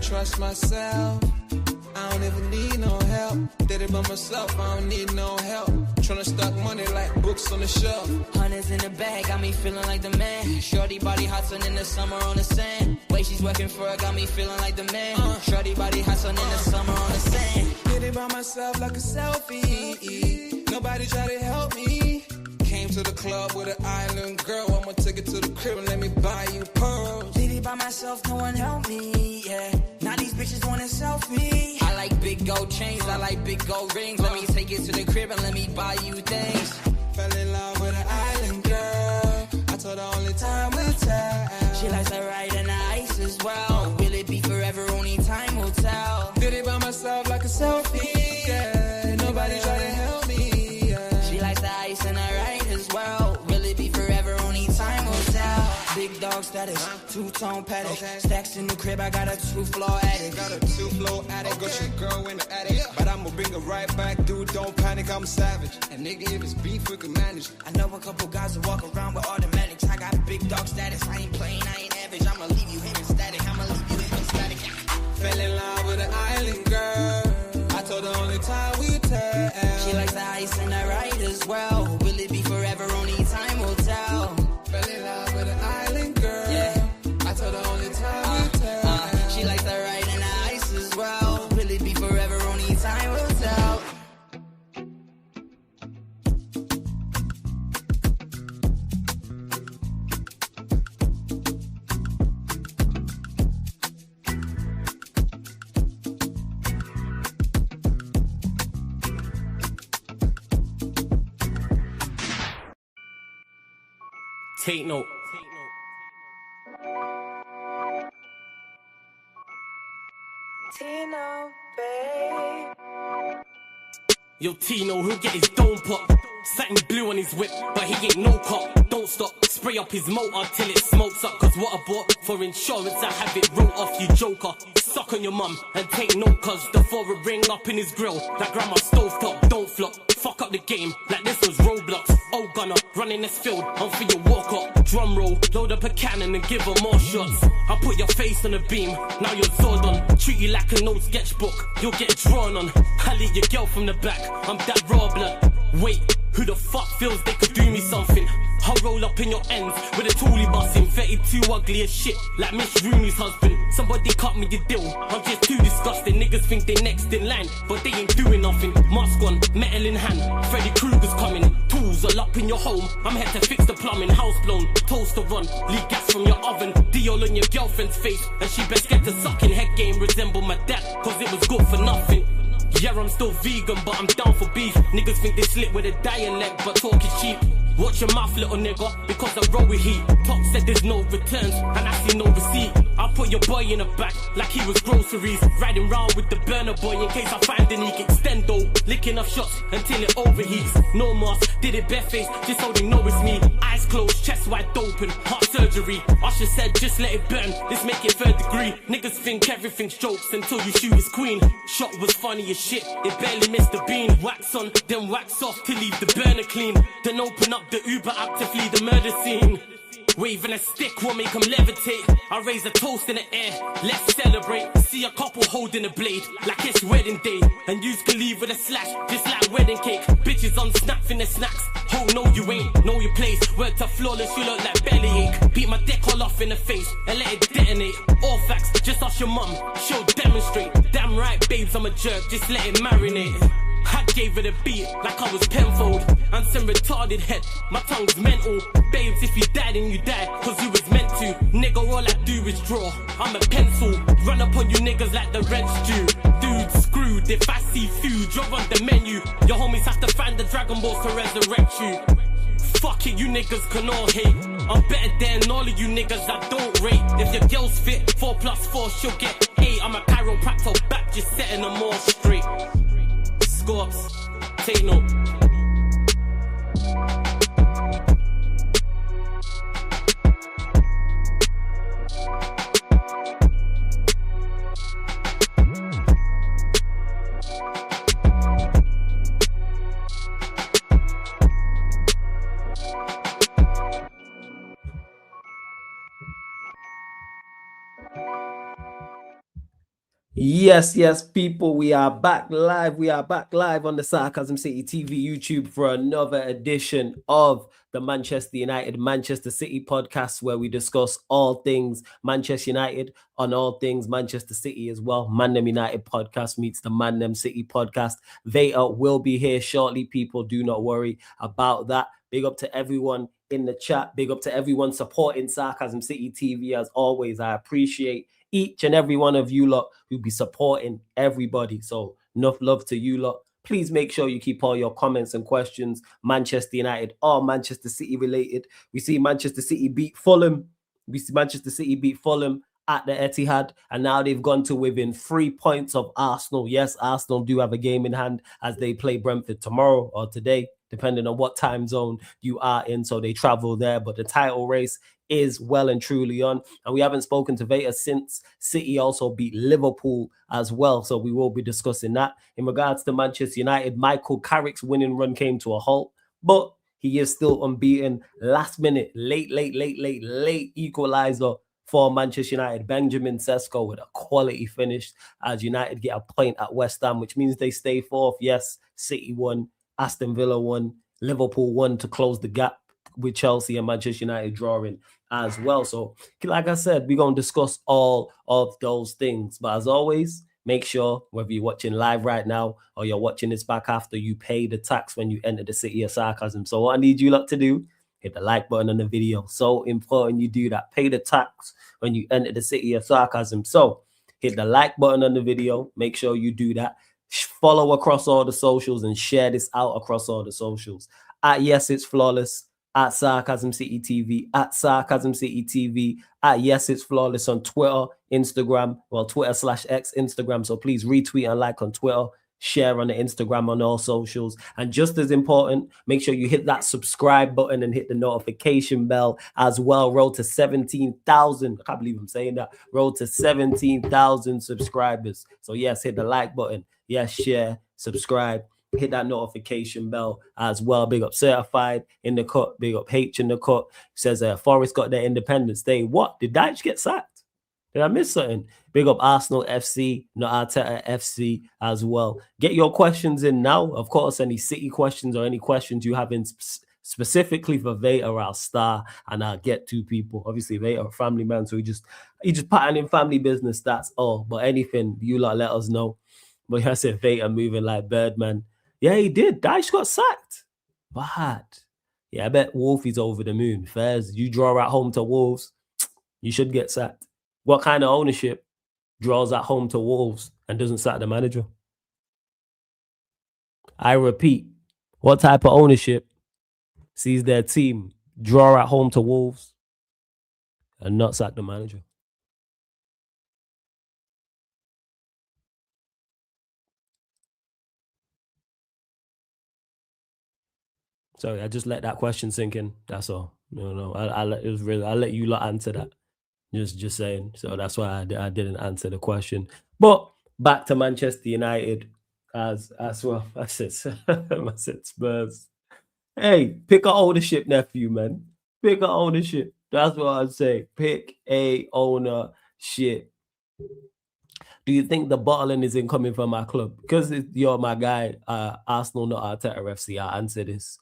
trust myself. I don't ever need no help. Did it by myself, I don't need no help. Tryna stack money like books on the shelf. Hundreds in the bag, got me feeling like the man. Shorty body hot sun in the summer on the sand. Way she's working for it, got me feeling like the man. Shorty body hot sun in the summer on the sand. Did it by myself like a selfie. Nobody try to help me. Came to the club with an island girl. I'ma take it to the crib and let me buy you pearls. Did it by myself, no one helped me, yeah. Now these bitches wanna selfie. I like big gold chains, I like big gold rings. Let me take it to the crib and let me buy you things. Fell in love with an island girl. I told her only time will tell. She likes to ride in the ice as well. Will it be forever? Only time will tell. Did it by myself like a selfie, yeah. Nobody try to help me, yeah. She likes the ice and I ride as well. Will it be forever? Only time will tell. Big dog status, two-tone paddock. Stacks in the crib, I got a two-floor attic. Got a two-floor attic, got your girl in the attic. But I'ma bring her right back, dude, don't panic, I'm savage. And nigga, if it's beef, we can manage. I know a couple guys who walk around with automatics. I got big dog status, I ain't playing, I ain't average. I'ma leave you in static, I'ma leave you in static. Fell in love with an island girl. I told her only time we tell. She likes the ice and the ride as well. Will it be forever? Only time will tell. Fell in love with an island girl. Yeah. I told her only time we tell. She likes the ride and the ice as well. Will it be forever? Only time will tell. Take note. Tino, babe. Yo, Tino, he'll get his dome pop. Satin blue on his whip, but he ain't no cop. Don't stop, spray up his motor till it smokes up. Cause what I bought for insurance, I have it wrote off, you joker. Suck on your mum and take note, cause the foreign ring up in his grill. Like grandma stovetop, don't flop. Fuck up the game, like this was Roblox. Oh gunner, running this field, I'm for your walk up. Drum roll, load up a cannon and give her more shots. I put your face on a beam, now you're Zordon. Treat you like an old sketchbook, you'll get drawn on. I lead your girl from the back, I'm that raw blood. Wait, who the fuck feels they could do me something? I'll roll up in your ends with a toolie bussin'. 32 ugly as shit, like Miss Rooney's husband. Somebody cut me the deal, I'm just too disgusting. Niggas think they next in line, but they ain't doing nothing. Mask on, metal in hand, Freddy Krueger's coming. Tools all up in your home, I'm here to fix the plumbing. House blown, toaster run, leak gas from your oven. Dior on your girlfriend's face, and she best get the sucking. Head game resemble my dad, cause it was good for nothing. Yeah, I'm still vegan, but I'm down for beef. Niggas think they slick with a dialect, but talk is cheap. Watch your mouth, little nigga, because I roll with heat. Top said there's no returns, and I see no receipt. I'll put your boy in the back, like he was groceries. Riding round with the burner boy in case I find any extendo. Licking up shots until it overheats. No mask, did it barefaced, just so they know it's me. Eyes closed, chest wide open, heart surgery. Usher said just let it burn, let's make it third degree. Niggas think everything's jokes until you shoot his queen. Shot was funny as shit, it barely missed the beam. Wax on, then wax off to leave the burner clean. Then open up the Uber app to flee the murder scene. Waving a stick will make them levitate. I raise a toast in the air, let's celebrate. See a couple holding a blade, like it's wedding day. And yous can leave with a slash, just like wedding cake. Bitches on snap in the snacks. Oh no you ain't, know your place. Word to flawless, you look like bellyache. Beat my dick all off in the face, and let it detonate. All facts, just ask your mum, she'll demonstrate. Damn right babes, I'm a jerk, just let it marinate. I gave it a beat like I was Penfold. And some retarded head, my tongue's mental. Babes, if you die then you die, cause you was meant to. Nigga, all I do is draw, I'm a pencil. Run up on you niggas like the rent's due. Dude, screwed, if I see food, you're on the menu. Your homies have to find the Dragon Balls to resurrect you. Fuck it, you niggas can all hate. I'm better than all of you niggas I don't rate. If your girl's fit, 4+4, she'll get 8. I'm a chiropractor back, just setting them all straight. Scorps, take note. Yes, people, we are back live. We are back live on the Sarcasm City TV YouTube for another edition of the Manchester United Manchester City podcast, where we discuss all things Manchester United on all things Manchester City as well. Man Them United podcast meets the Man Them City podcast. Vader will be here shortly, people. Do not worry about that. Big up to everyone in the chat. Big up to everyone supporting Sarcasm City TV. As always, I appreciate each and every one of you lot who'll be supporting everybody. So enough love to you lot. Please make sure you keep all your comments and questions Manchester United or Manchester City related. We see Manchester City beat Fulham. At the Etihad, and now they've gone to within 3 points of Arsenal. Yes, Arsenal do have a game in hand as they play Brentford tomorrow or today, depending on what time zone you are in. So they travel there, but the title race is well and truly on. And we haven't spoken to Vader since City also beat Liverpool as well. So we will be discussing that. In regards to Manchester United, Michael Carrick's winning run came to a halt, but he is still unbeaten. Last minute, late equalizer for Manchester United. Benjamin Sesko with a quality finish as United get a point at West Ham, which means they stay fourth. Yes, City won, Aston Villa won, Liverpool won to close the gap with Chelsea and Manchester United drawing as well. So, like I said, we're going to discuss all of those things. But as always, make sure whether you're watching live right now or you're watching this back after, you pay the tax when you enter the City of Sarcasm. So what I need you lot to do, hit the like button on the video. So important you do that. Pay the tax when you enter the City of Sarcasm. So hit the like button on the video. Make sure you do that. Follow across all the socials and share this out across all the socials. At Yes It's Flawless, at Sarcasm City TV, at Sarcasm City TV, at Yes It's Flawless on Twitter, Instagram, well, Twitter/X, Instagram. So please retweet and like on Twitter, share on the Instagram, on all socials. And just as important, make sure you hit that subscribe button and hit the notification bell as well. Road to 17,000. I can't believe I'm saying that. Road to 17,000 subscribers. So yes, hit the like button. Yes, share, subscribe. Hit that notification bell as well. Big up Certified in the cut. Big up H in the cut. Says Forest got their Independence Day. What? Did Dyche get sacked? Did I miss something? Big up Arsenal FC, not Arteta FC as well. Get your questions in now. Of course, any City questions or any questions you have in specifically for Vader, I'll star and I'll get to people. Obviously, Vader a family man, so he just pattern in family business. That's all. But anything, you lot let us know. But I said Vader moving like Birdman. Yeah, he did. Dyche got sacked. Bad. Yeah, I bet Wolfie's over the moon. Fairs, you draw at home to Wolves, you should get sacked. What kind of ownership draws at home to Wolves and doesn't sack the manager? I repeat, what type of ownership sees their team draw at home to Wolves and not sack the manager? Sorry, I just let that question sink in. That's all. No. I'll let you lot answer that. Just saying. So that's why I didn't answer the question. But back to Manchester United as well. I said Spurs. Hey, pick a ownership, nephew, man. Pick a ownership. That's what I'd say. Pick a ownership. Do you think the bottling is incoming from my club? Because you're my guy, Arsenal, not Arteta FC. I answer this.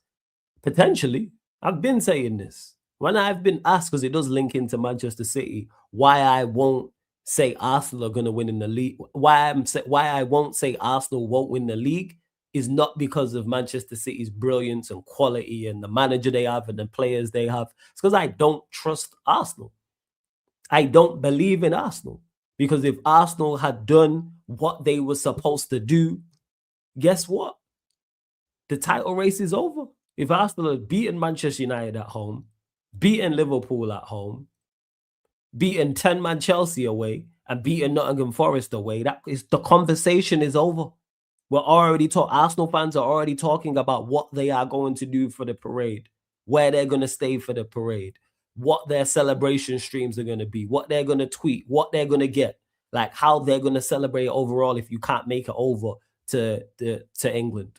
Potentially. I've been saying this. When I've been asked, because it does link into Manchester City, why I won't say Arsenal are going to win in the league, why I won't say Arsenal won't win the league is not because of Manchester City's brilliance and quality and the manager they have and the players they have. It's because I don't trust Arsenal. I don't believe in Arsenal. Because if Arsenal had done what they were supposed to do, guess what? The title race is over. If Arsenal had beaten Manchester United at home, beaten Liverpool at home, beaten 10-man Chelsea away, and beaten Nottingham Forest away, the conversation is over. We're already Arsenal fans are already talking about what they are going to do for the parade, where they're going to stay for the parade, what their celebration streams are going to be, what they're going to tweet, what they're going to get, like how they're going to celebrate overall if you can't make it over to England.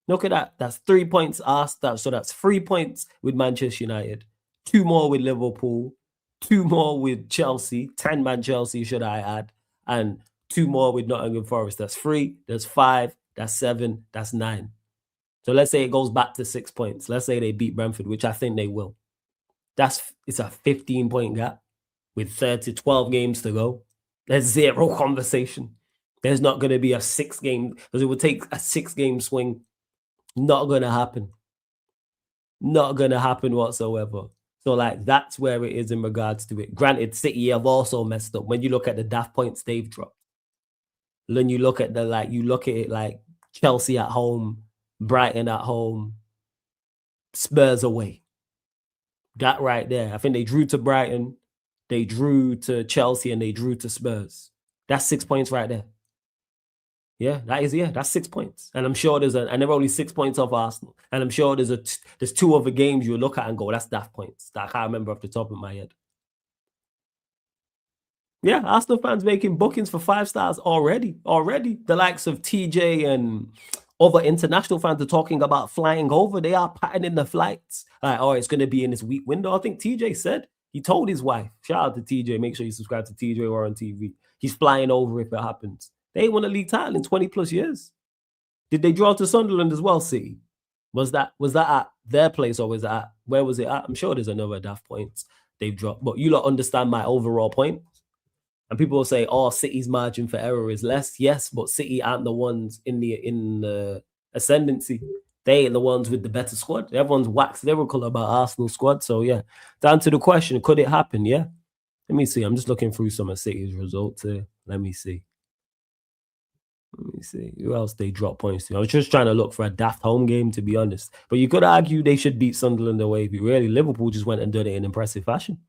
Look at that. That's 3 points asked. So that's 3 points with Manchester United, 2 more with Liverpool, 2 more with Chelsea, 10-man Chelsea, should I add, and 2 more with Nottingham Forest. That's 3. That's 5. That's 7. That's 9. So let's say it goes back to 6 points. Let's say they beat Brentford, which I think they will. It's a 15-point gap with 12 games to go. There's zero conversation. There's not going to be a 6-game, because it would take a 6-game swing. Not going to happen. Not going to happen whatsoever. So, like, that's where it is in regards to it. Granted, City have also messed up. When you look at the daft points they've dropped, then you look at it like Chelsea at home, Brighton at home, Spurs away. That right there. I think they drew to Brighton, they drew to Chelsea, and they drew to Spurs. That's 6 points right there. Yeah, that's 6 points. And I'm sure and they're only 6 points off Arsenal. And I'm sure there's 2 other games you look at and go, that's daft points. That I can't remember off the top of my head. Yeah, Arsenal fans making bookings for 5 stars already. The likes of TJ and other international fans are talking about flying over. They are patterning the flights. Like, oh, it's going to be in this week window. I think TJ said, he told his wife, shout out to TJ, make sure you subscribe to TJ or on TV. He's flying over if it happens. They ain't won a league title in 20 plus years. Did they draw to Sunderland as well, City? Was that at their place or where was it at? I'm sure there's another daft points they've dropped. But you lot understand my overall point. And people will say, oh, City's margin for error is less. Yes, but City aren't the ones in the ascendancy. They ain't the ones with the better squad. Everyone's waxed lyrical about Arsenal squad. So, yeah, to answer the question, could it happen? Yeah. Let me see. I'm just looking through some of City's results here. Let me see. Who else they drop points to? I was just trying to look for a daft home game, to be honest. But you could argue they should beat Sunderland away. If you really, Liverpool just went and done it in impressive fashion.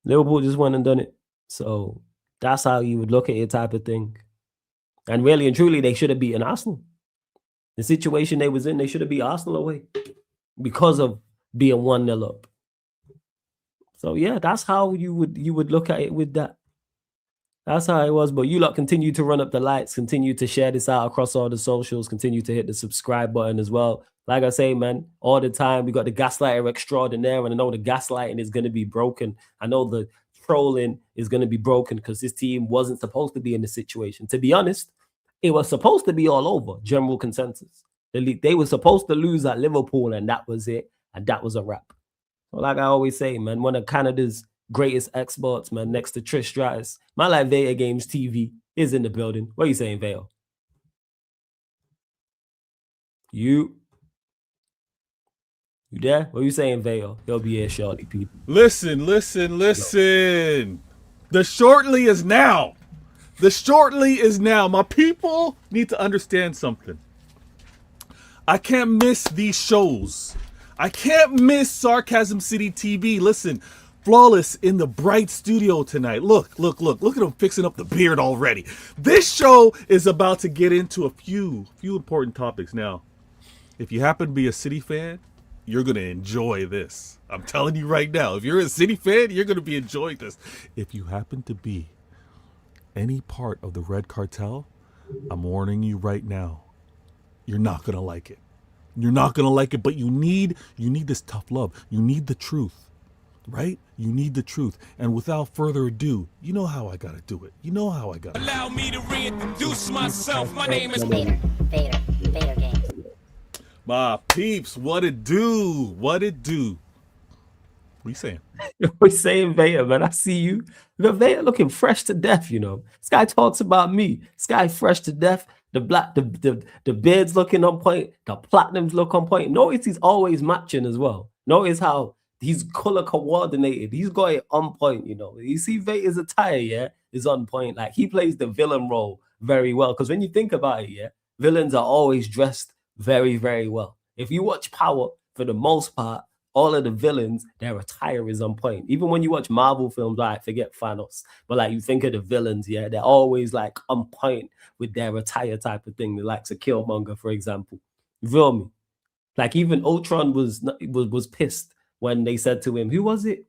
Liverpool just went and done it. So that's how you would look at it, type of thing. And really and truly, they should have beaten Arsenal. The situation they was in, they should have beat Arsenal away because of being 1-0 up. So yeah, that's how you would look at it with that. That's how it was. But you lot continue to run up the lights, continue to share this out across all the socials, continue to hit the subscribe button as well. Like I say, man, all the time, we got the gaslighter extraordinaire, and I know the gaslighting is going to be broken. I know the trolling is going to be broken because this team wasn't supposed to be in this situation. To be honest, it was supposed to be all over, general consensus. They were supposed to lose at Liverpool, and that was it. And that was a wrap. So like I always say, man, one of Canada's greatest exports, man, next to Trish Stratus. My Life Vader Games TV is in the building. What are you saying, Vale? You there? What are you saying, Vale? He'll be here shortly, people. Listen. The shortly is now. The shortly is now. My people need to understand something. I can't miss these shows. I can't miss Sarcasm City TV. Listen, Flawless in the bright studio tonight. Look at him fixing up the beard already. This show is about to get into a few important topics. Now, if you happen to be a City fan, you're going to enjoy this. I'm telling you right now, if you're a City fan, you're going to be enjoying this. If you happen to be any part of the Red Cartel, I'm warning you right now, you're not going to like it. You're not going to like it, but you need this tough love. You need the truth, right? You need the truth. And without further ado, you know how I got to do it. Allow me to reintroduce myself. My name is Vader Games. My peeps, what it do? What are you saying? We're saying Vader, man. I see you. Look, Vader looking fresh to death, you know. This guy talks about me. This guy fresh to death. The beard's looking on point. The platinums look on point. Notice he's always matching as well. Notice how he's color coordinated. He's got it on point, you know. You see Vader's attire, yeah, is on point. Like, he plays the villain role very well. Because when you think about it, yeah, villains are always dressed very, very well. If you watch Power, for the most part, all of the villains, their attire is on point. Even when you watch Marvel films, like, forget Thanos, but like, you think of the villains, yeah, they're always like on point with their attire type of thing. The likes of Killmonger, for example. You feel me? Like, even Ultron was pissed when they said to him, who was it?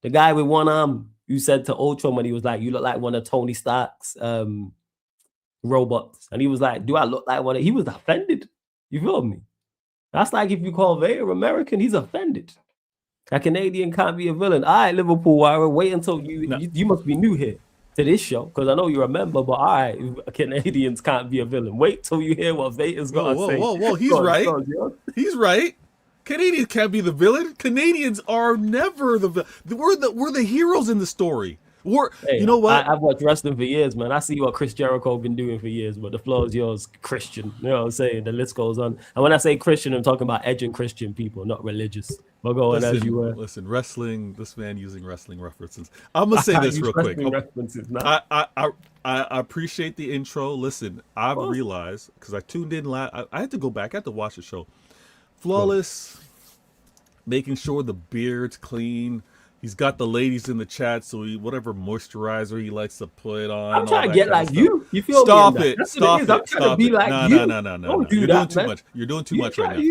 The guy with one arm who said to Ultron when he was like, you look like one of Tony Stark's robots. And he was like, do I look like one? He was offended. You feel me? That's like if you call Vader American, he's offended. A Canadian can't be a villain. All right, Liverpool, wait until you must be new here to this show because I know you remember. But all right, Canadians can't be a villain. Wait till you hear what Vader's got to say. Whoa! He's right. He's right. Canadians can't be the villain. Canadians are never the villain. We're the heroes in the story. You know what? I've watched wrestling for years, man. I see what Chris Jericho been doing for years, but the floor is yours, Christian. You know what I'm saying? The list goes on. And when I say Christian, I'm talking about edging Christian people, not religious. But go on as you were. Listen, wrestling, this man using wrestling references. I'm going to say this real quick. I appreciate the intro. Listen, I've realized, because I tuned in, I had to go back. I had to watch the show. Flawless, making sure the beard's clean. He's got the ladies in the chat, so whatever moisturizer he likes to put on. I'm trying to get like you. You feel stop me? It. Stop it. I'm trying to be like you. No. Don't do You're that, doing too man. much. You're doing too much right now.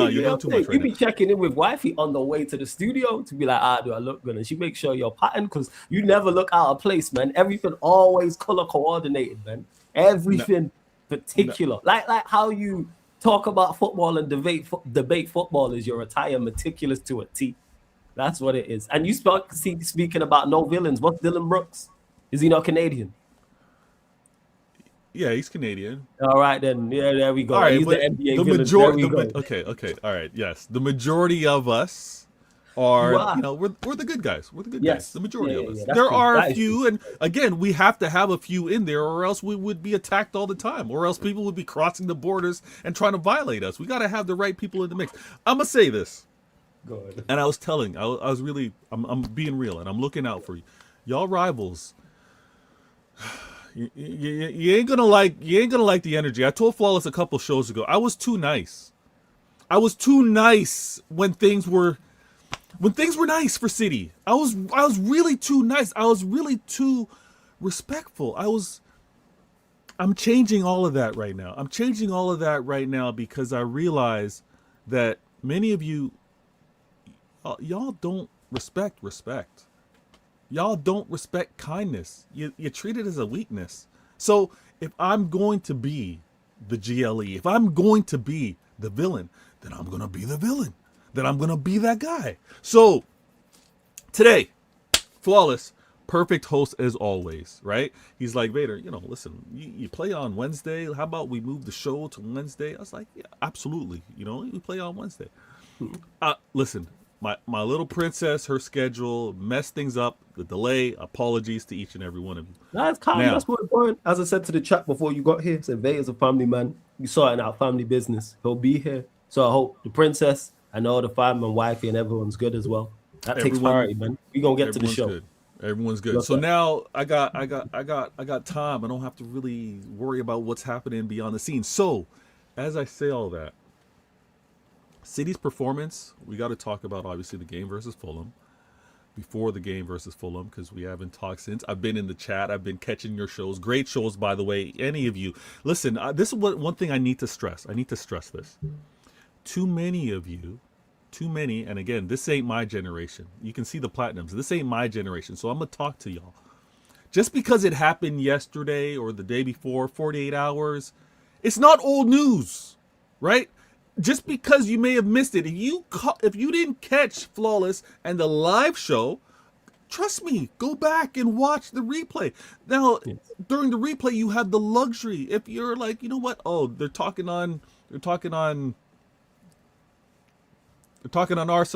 You're doing too much right now. You be checking in with wifey on the way to the studio to be like, do I look good? And she makes sure you're patterned because you never look out of place, man. Everything always color coordinated, man. Everything particular. Like how you talk about football and debate football is your attire meticulous to a T. That's what it is. And you speaking about no villains. What's Dylan Brooks? Is he not Canadian? Yeah, he's Canadian. All right, then. Yeah, there we go. All right, he's the NBA villain. Okay. All right. Yes, the majority of us are. We're the good guys. We're the good guys. The majority of us. There are a few, and again, we have to have a few in there, or else we would be attacked all the time, or else people would be crossing the borders and trying to violate us. We got to have the right people in the mix. I'm gonna say this. Go ahead. And I was telling, I'm being real, and I'm looking out for you, y'all rivals. You ain't gonna like the energy. I told Flawless a couple shows ago. I was too nice. I was too nice when things were nice for City. I was really too nice. I was really too respectful. I'm changing all of that right now. I'm changing all of that right now because I realize that many of you. Y'all don't respect. Y'all don't respect kindness. You treat it as a weakness. So if I'm going to be the GLE, if I'm going to be the villain, then I'm going to be the villain. Then I'm going to be that guy. So today, Flawless, perfect host as always, right? He's like, Vader, listen, you play on Wednesday. How about we move the show to Wednesday? I was like, yeah, absolutely. We play on Wednesday. Listen. My little princess, her schedule messed things up. The delay. Apologies to each and every one of you. That's calm. That's what important. As I said to the chat before you got here, I said Vader's a family man. You sorting out family business. He'll be here. So I hope the princess and all the family and wifey and everyone's good as well. That takes priority, man. We gonna get to the show. Good. Everyone's good. So now I got time. I don't have to really worry about what's happening beyond the scenes. So as I say all that. City's performance, we got to talk about, obviously, the game versus Fulham. Before the game versus Fulham, because we haven't talked since. I've been in the chat. I've been catching your shows. Great shows, by the way. Any of you. Listen, this is one thing I need to stress. I need to stress this. Too many of you, and again, this ain't my generation. You can see the platinums. This ain't my generation, so I'm going to talk to y'all. Just because it happened yesterday or the day before, 48 hours, it's not old news, right? Just because you may have missed it, if you didn't catch Flawless and the live show, trust me, go back and watch the replay. Now, during the replay, you have the luxury. If you're like, you know what? Oh, they're talking on Arsenal.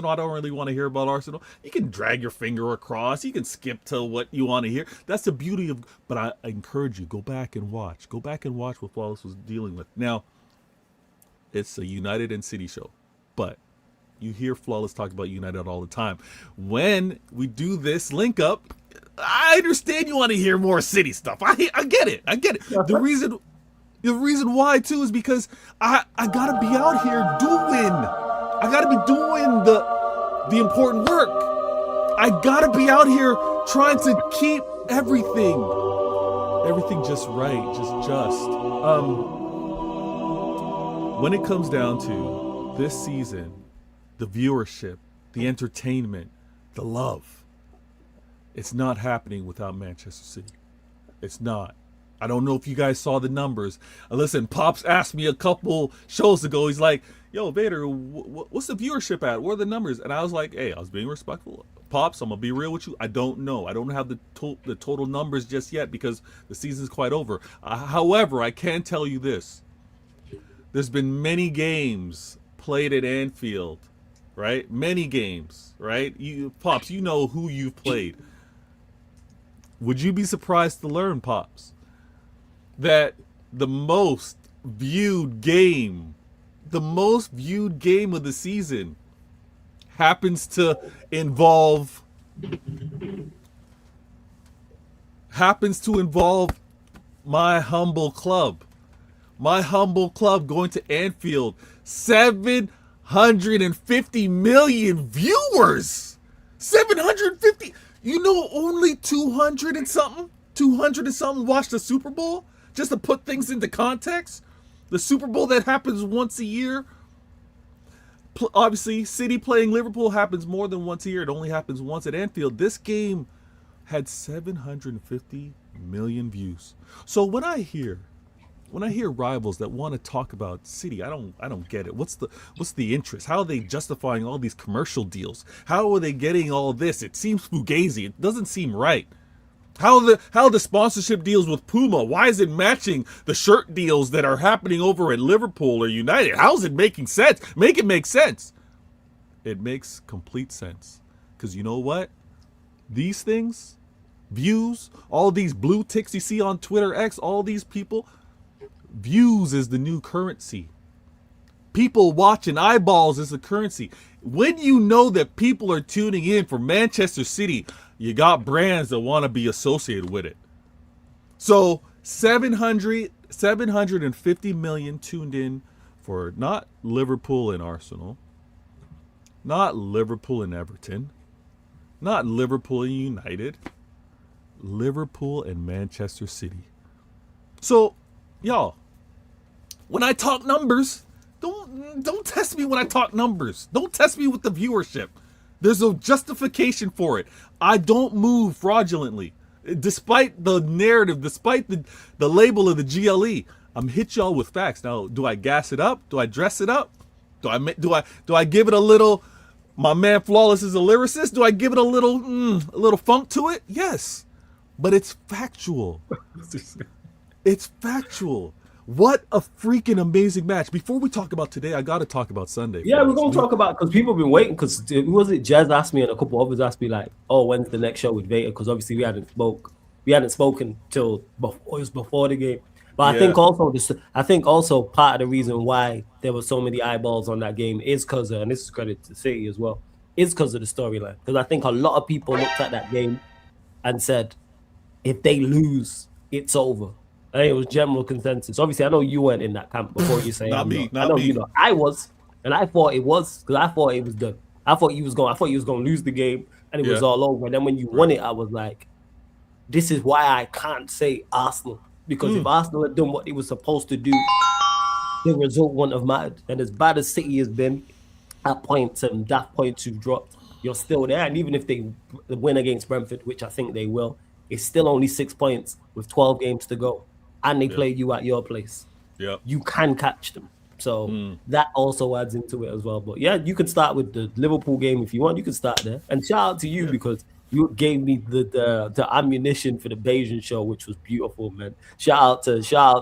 I don't really want to hear about Arsenal. You can drag your finger across. You can skip to what you want to hear. That's the beauty of. But I encourage you, go back and watch. Go back and watch what Flawless was dealing with. Now. It's a United and City show, but you hear Flawless talk about United all the time. When we do this link up, I understand you want to hear more City stuff. I get it. The reason why too is because I gotta be out here doing. I gotta be doing the important work. I gotta be out here trying to keep everything just right, just. When it comes down to this season, the viewership, the entertainment, the love, it's not happening without Manchester City. It's not. I don't know if you guys saw the numbers. Listen, Pops asked me a couple shows ago. He's like, yo, Vader, what's the viewership at? What are the numbers? And I was like, hey, I was being respectful. Pops, I'm going to be real with you. I don't know. I don't have the total numbers just yet because the season's quite over. However, I can tell you this. There's been many games played at Anfield, right? Many games, right? Pops, you know who you've played. Would you be surprised to learn, Pops, that the most viewed game of the season happens to involve my humble club going to Anfield. 750 million viewers. 750. You know, only 200 and something watch the Super Bowl. Just to put things into context, the Super Bowl that happens once a year. Obviously, City playing Liverpool happens more than once a year. It only happens once at Anfield. This game had 750 million views. So when I hear rivals that want to talk about City, I don't get it. What's the interest? How are they justifying all these commercial deals? How are they getting all this? It seems fugazi. It doesn't seem right. How the sponsorship deals with Puma? Why is it matching the shirt deals that are happening over at Liverpool or United? How is it making sense? Make it make sense. It makes complete sense. Because you know what? These things, views, all these blue ticks you see on Twitter X, all these people, views is the new currency. People watching, eyeballs is the currency. When you know that people are tuning in for Manchester City, you got brands that want to be associated with it. So 750 million tuned in for not Liverpool and Arsenal, not Liverpool and Everton, not Liverpool and United, Liverpool and Manchester City. So, y'all, when I talk numbers, don't test me when I talk numbers. Don't test me with the viewership. There's no justification for it. I don't move fraudulently. Despite the narrative, despite the label of the GLE, I'm hit y'all with facts. Now, do I gas it up? Do I dress it up? Do I give it a little, my man Flawless is a lyricist? Do I give it a little funk to it? Yes. But it's factual. It's factual. What a freaking amazing match. Before we talk about today, I got to talk about Sunday. Yeah, we're going to talk about, because people have been waiting, because Jazz asked me and a couple others asked me like, oh, when's the next show with Vader? Because obviously we hadn't spoken till before the game. But yeah. I think also part of the reason why there were so many eyeballs on that game is because, and this is credit to City as well, is because of the storyline. Because I think a lot of people looked at that game and said, if they lose, it's over. I think it was general consensus. Obviously, I know you weren't in that camp before you say not me. You know, I was, and I thought it was, because I thought it was done. I thought you was going to lose the game and it was all over. And then when you won it, I was like, this is why I can't say Arsenal. Because if Arsenal had done what they were supposed to do, the result wouldn't have mattered. And as bad as City has been at points and that points you've dropped, you're still there. And even if they win against Brentford, which I think they will, it's still only 6 points with 12 games to go. And they play you at your place. Yep. You can catch them. So that also adds into it as well. But yeah, you can start with the Liverpool game if you want. You can start there. And shout out to you because you gave me the ammunition for the Bayesian show, which was beautiful, man. Shout out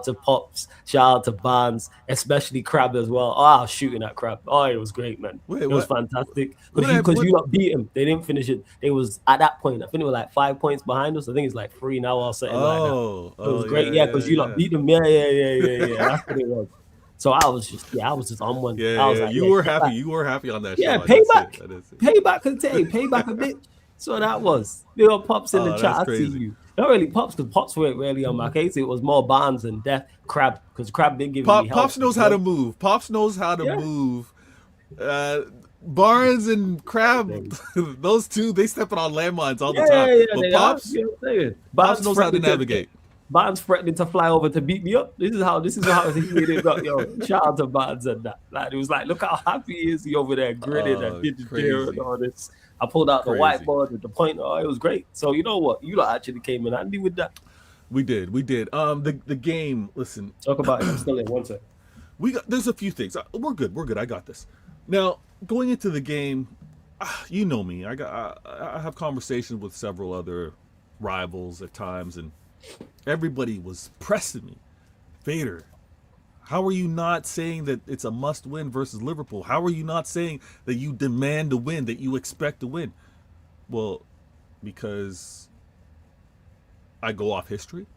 to Pops, shout out to Barnes, especially Crab as well. Oh, I was shooting at Crab. Oh, it was great, man. It was fantastic. Because you not beat them. They didn't finish it. It was at that point, I think it was like 5 points behind us. I think it's like 3 now or something like that. It was great, because you not beat them. Yeah. That's what it was. So I was just on one. Yeah, I was like, you were happy. You were happy on that show. Yeah, payback. Payback can take. Payback a bit. So that was, Pops in the chat. I see you. Not really Pops, because Pops weren't really on my case. It was more Barnes and Crab, because Crab didn't give me help. Pops knows how to move. Pops knows how to move. Barnes and Crab, those two, they stepping on landmines all the time. But Pops knows how to navigate. Barnes threatening to fly over to beat me up. This is how he made it up. Yo, shout out to Barnes and that. Like, it was like, look how happy is he over there grinning and did the chair and all this. I pulled out the whiteboard with the pointer. Oh, it was great. So you know what? You lot actually came in handy with that. We did. The game, listen. Talk about it. I'm still in one sec. There's a few things. We're good. I got this. Now, going into the game, you know me. I have conversations with several other rivals at times, and everybody was pressing me. Vader, how are you not saying that it's a must-win versus Liverpool? How are you not saying that you demand to win, that you expect to win? Well, because I go off history.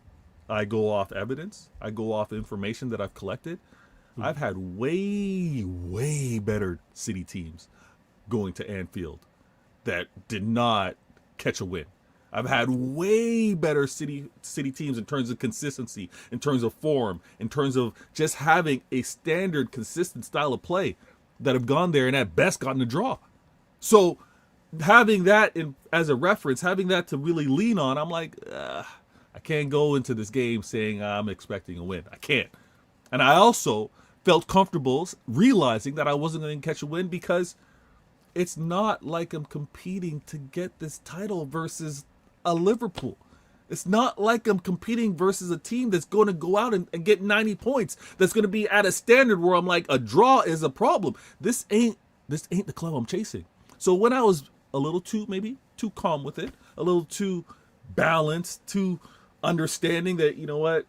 I go off evidence. I go off information that I've collected. I've had way better City teams going to Anfield that did not catch a win. I've had way better city teams in terms of consistency, in terms of form, in terms of just having a standard, consistent style of play that have gone there and at best gotten a draw. So having that as a reference, having that to really lean on, I'm like, I can't go into this game saying I'm expecting a win. I can't. And I also felt comfortable realizing that I wasn't going to catch a win because it's not like I'm competing to get this title versus a Liverpool. It's not like I'm competing versus a team that's going to go out and get 90 points. That's going to be at a standard where I'm like, a draw is a problem. This ain't the club I'm chasing. So when I was a little too calm with it, a little too balanced, too understanding that, you know what,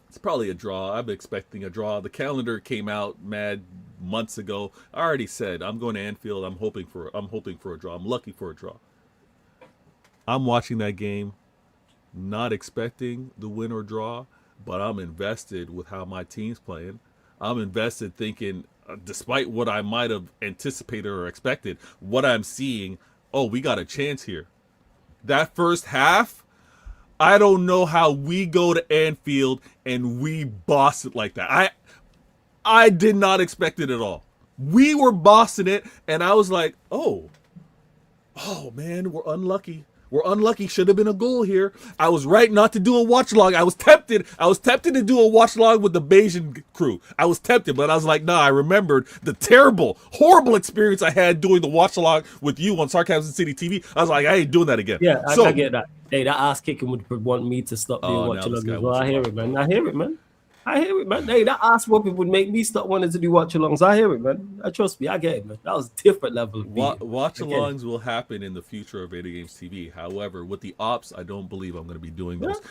it's probably a draw. I'm expecting a draw. The calendar came out mad months ago. I already said I'm going to Anfield. I'm hoping for a draw. I'm lucky for a draw. I'm watching that game, not expecting the win or draw, but I'm invested with how my team's playing. I'm invested thinking, despite what I might have anticipated or expected, what I'm seeing, we got a chance here. That first half, I don't know how we go to Anfield and we boss it like that. I did not expect it at all. We were bossing it, and I was like, oh man, we're unlucky. We're unlucky. Should have been a goal here. I was right not to do a watch log. I was tempted to do a watch log with the Bayesian crew. I was tempted, but I was like, nah, I remembered the terrible, horrible experience I had doing the watch log with you on Sarcasm City TV. I was like, I ain't doing that again. Yeah, I get that. Hey, that ass kicking would want me to stop doing watch along as well. I hear it, man. Hey, that ass whooping would make me stop wanting to do watch alongs. I hear it, man. Trust me, I get it, man. That was a different level of watch alongs will happen in the future of Vader Games TV. However, with the ops, I don't believe I'm going to be doing those. Yeah.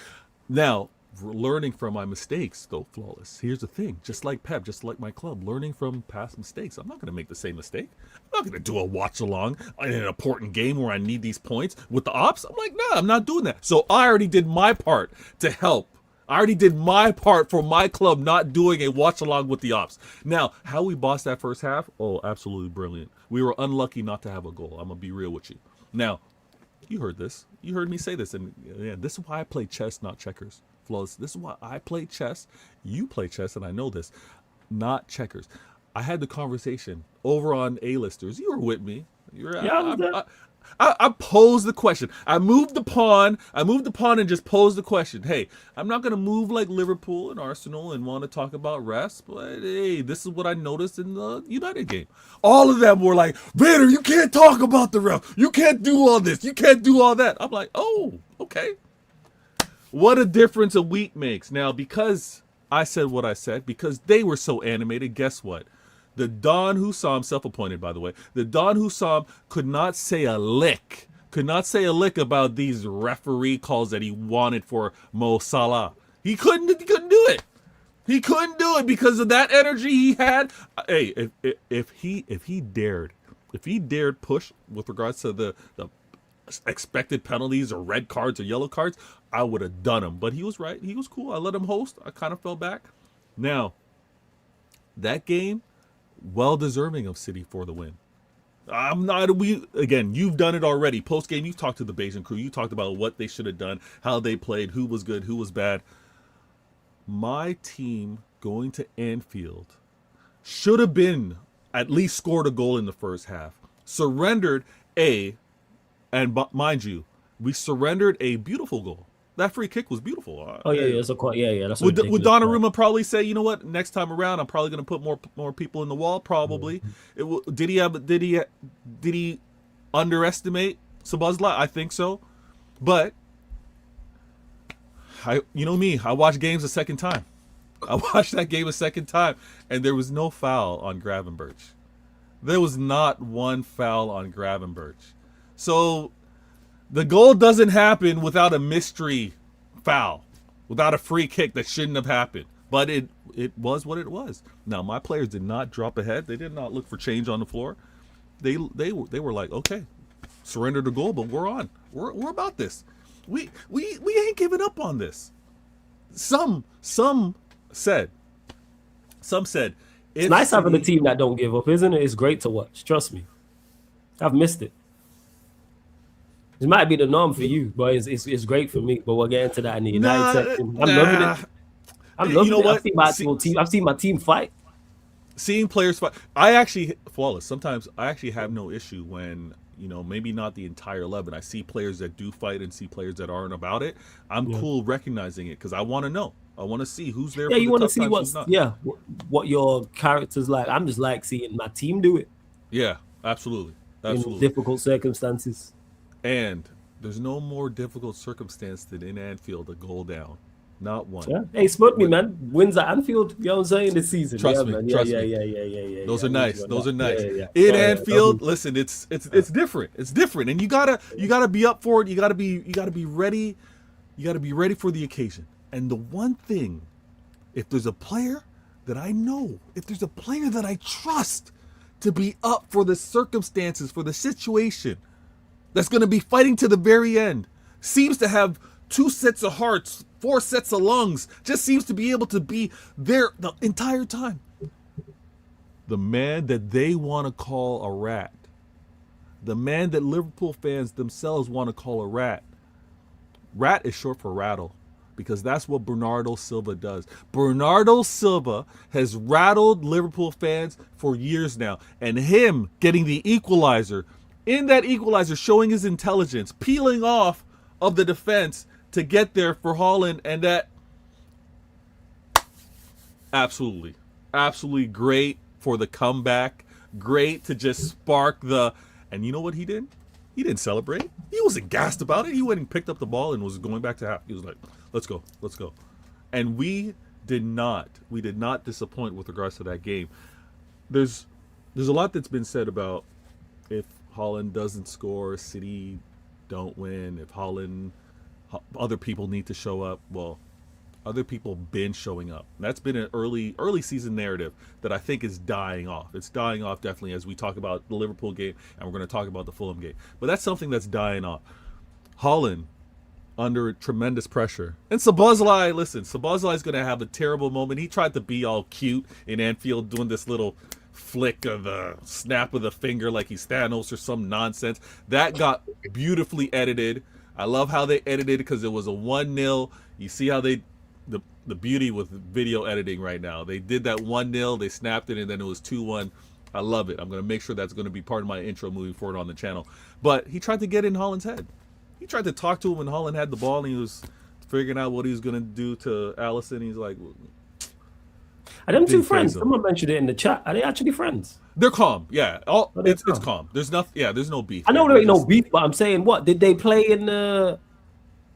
Now, learning from my mistakes, though, Flawless. Here's the thing. Just like Pep, just like my club, learning from past mistakes. I'm not going to make the same mistake. I'm not going to do a watch along in an important game where I need these points with the ops. I'm like, nah, I'm not doing that. So I already did my part to help. I already did my part for my club not doing a watch along with the ops. Now, how we bossed that first half? Oh, absolutely brilliant. We were unlucky not to have a goal. I'm going to be real with you. Now, you heard this. You heard me say this. And yeah, this is why I play chess, not checkers. Flawless. This is why I play chess. You play chess, and I know this. Not checkers. I had the conversation over on A-listers. You were with me. I posed the question. I moved the pawn and just posed the question. Hey, I'm not going to move like Liverpool and Arsenal and want to talk about refs, but hey, this is what I noticed in the United game. All of them were like, Vader, you can't talk about the ref. You can't do all this. You can't do all that. I'm like, oh, okay. What a difference a week makes. Now, because I said what I said, because they were so animated, guess what? The Don who saw him, self-appointed, by the way, the Don who saw him could not say a lick about these referee calls that he wanted for Mo Salah. He couldn't do it. He couldn't do it because of that energy he had. Hey, if he dared push with regards to the expected penalties or red cards or yellow cards, I would have done him. But he was right. He was cool. I let him host. I kind of fell back. Now, that game, well deserving of City for the win. You've done it already. Post game, you've talked to the Bayesian crew. You talked about what they should have done, how they played, who was good, who was bad. My team going to Anfield should have been at least scored a goal in the first half. Surrendered and mind you, we surrendered a beautiful goal. That free kick was beautiful. That's a would Donnarumma probably say, you know what? Next time around, I'm probably going to put more people in the wall. Probably. Did he underestimate Sabazla? I think so. But you know me, I watch games a second time. I watched that game a second time, and there was no foul on Gravenberch. There was not one foul on Gravenberch. So the goal doesn't happen without a mystery foul, without a free kick that shouldn't have happened. But it was what it was. Now, my players did not drop ahead. They did not look for change on the floor. They were like, okay, surrender the goal, but we're on. We're about this. We ain't giving up on this. Some said It's nice having a team that don't give up, isn't it? It's great to watch. Trust me. I've missed it. It might be the norm for you, but it's great for me. But we'll get into that in the United section. I'm loving it. I'm loving it. I've seen my team fight. Seeing players fight. I actually, flawless. Sometimes I actually have no issue when, maybe not the entire 11. I see players that do fight and see players that aren't about it. I'm cool recognizing it because I want to know. I want to see who's there. Yeah, for you want to see what your character's like. I'm just like seeing my team do it. Yeah, absolutely. In difficult circumstances. And there's no more difficult circumstance than in Anfield, a goal down. Not one. Yeah. Hey, spot me, man. Wins at Anfield, you know what I'm saying, this season. Trust me. Man. Trust Yeah. Those are nice. Those are nice. Yeah. In Anfield, listen, it's different. It's different. And you gotta be up for it. You gotta be ready. You gotta be ready for the occasion. And the one thing, if there's a player that I know, if there's a player that I trust to be up for the circumstances, for the situation, that's going to be fighting to the very end, seems to have 2 sets of hearts, 4 sets of lungs, just seems to be able to be there the entire time. The man that they want to call a rat, the man that Liverpool fans themselves want to call a rat. Rat is short for rattle, because that's what Bernardo Silva does. Bernardo Silva has rattled Liverpool fans for years now, and him getting the equalizer, in that equalizer showing his intelligence, peeling off of the defense to get there for Haaland, and that absolutely great for the comeback, great to just spark the, and you know what he did? He didn't celebrate. He wasn't gassed about it. He went and picked up the ball and was going back to half. He was like, let's go. And we did not disappoint with regards to that game. There's a lot that's been said about if Haaland doesn't score, City don't win. If other people need to show up. Well, other people been showing up. And that's been an early season narrative that I think is dying off. It's dying off definitely as we talk about the Liverpool game, and we're going to talk about the Fulham game. But that's something that's dying off. Haaland under tremendous pressure. And Szoboszlai, listen, Szoboszlai is going to have a terrible moment. He tried to be all cute in Anfield doing this little flick of the snap of the finger like he's Thanos or some nonsense. That got beautifully edited. I love how they edited it because it was a 1-0. You see how the beauty with video editing right now. They did that 1-0, they snapped it, and then it was 2-1. I love it. I'm going to make sure that's going to be part of my intro moving forward on the channel. But he tried to get in Haaland's head. He tried to talk to him when Haaland had the ball, and he was figuring out what he was going to do to Alisson. He's like, are them two friends? Someone mentioned it in the chat. Are they actually friends? They're calm. Yeah. It's calm. There's nothing. Yeah, there's no beef. I know there ain't no beef, but I'm saying, what? Did they play in the...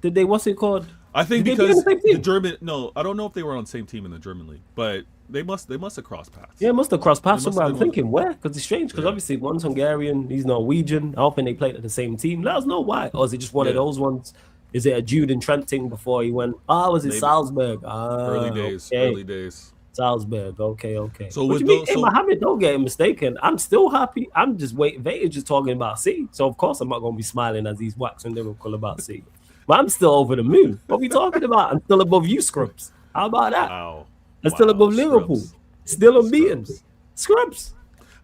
Did they, what's it called? I think because the German... No, I don't know if they were on the same team in the German league, but they must have crossed paths. Yeah, must have crossed paths somewhere. I'm thinking, where? Because it's strange, because obviously one's Hungarian, he's Norwegian. I don't think they played at the same team. Let us know why. Or is it just one of those ones? Is it a Jude and Trent thing before he went? Was it Salzburg? Early days. Salzburg. Okay. So what you mean? Hey, Mohammed, don't get mistaken. I'm still happy. I'm just waiting. Vader just talking about C. So of course I'm not going to be smiling as he's waxing lyrical about C. But I'm still over the moon. What are we talking about? I'm still above you, Scrubs. How about that? Wow. I'm still above Liverpool. Still unbeaten. Scrubs.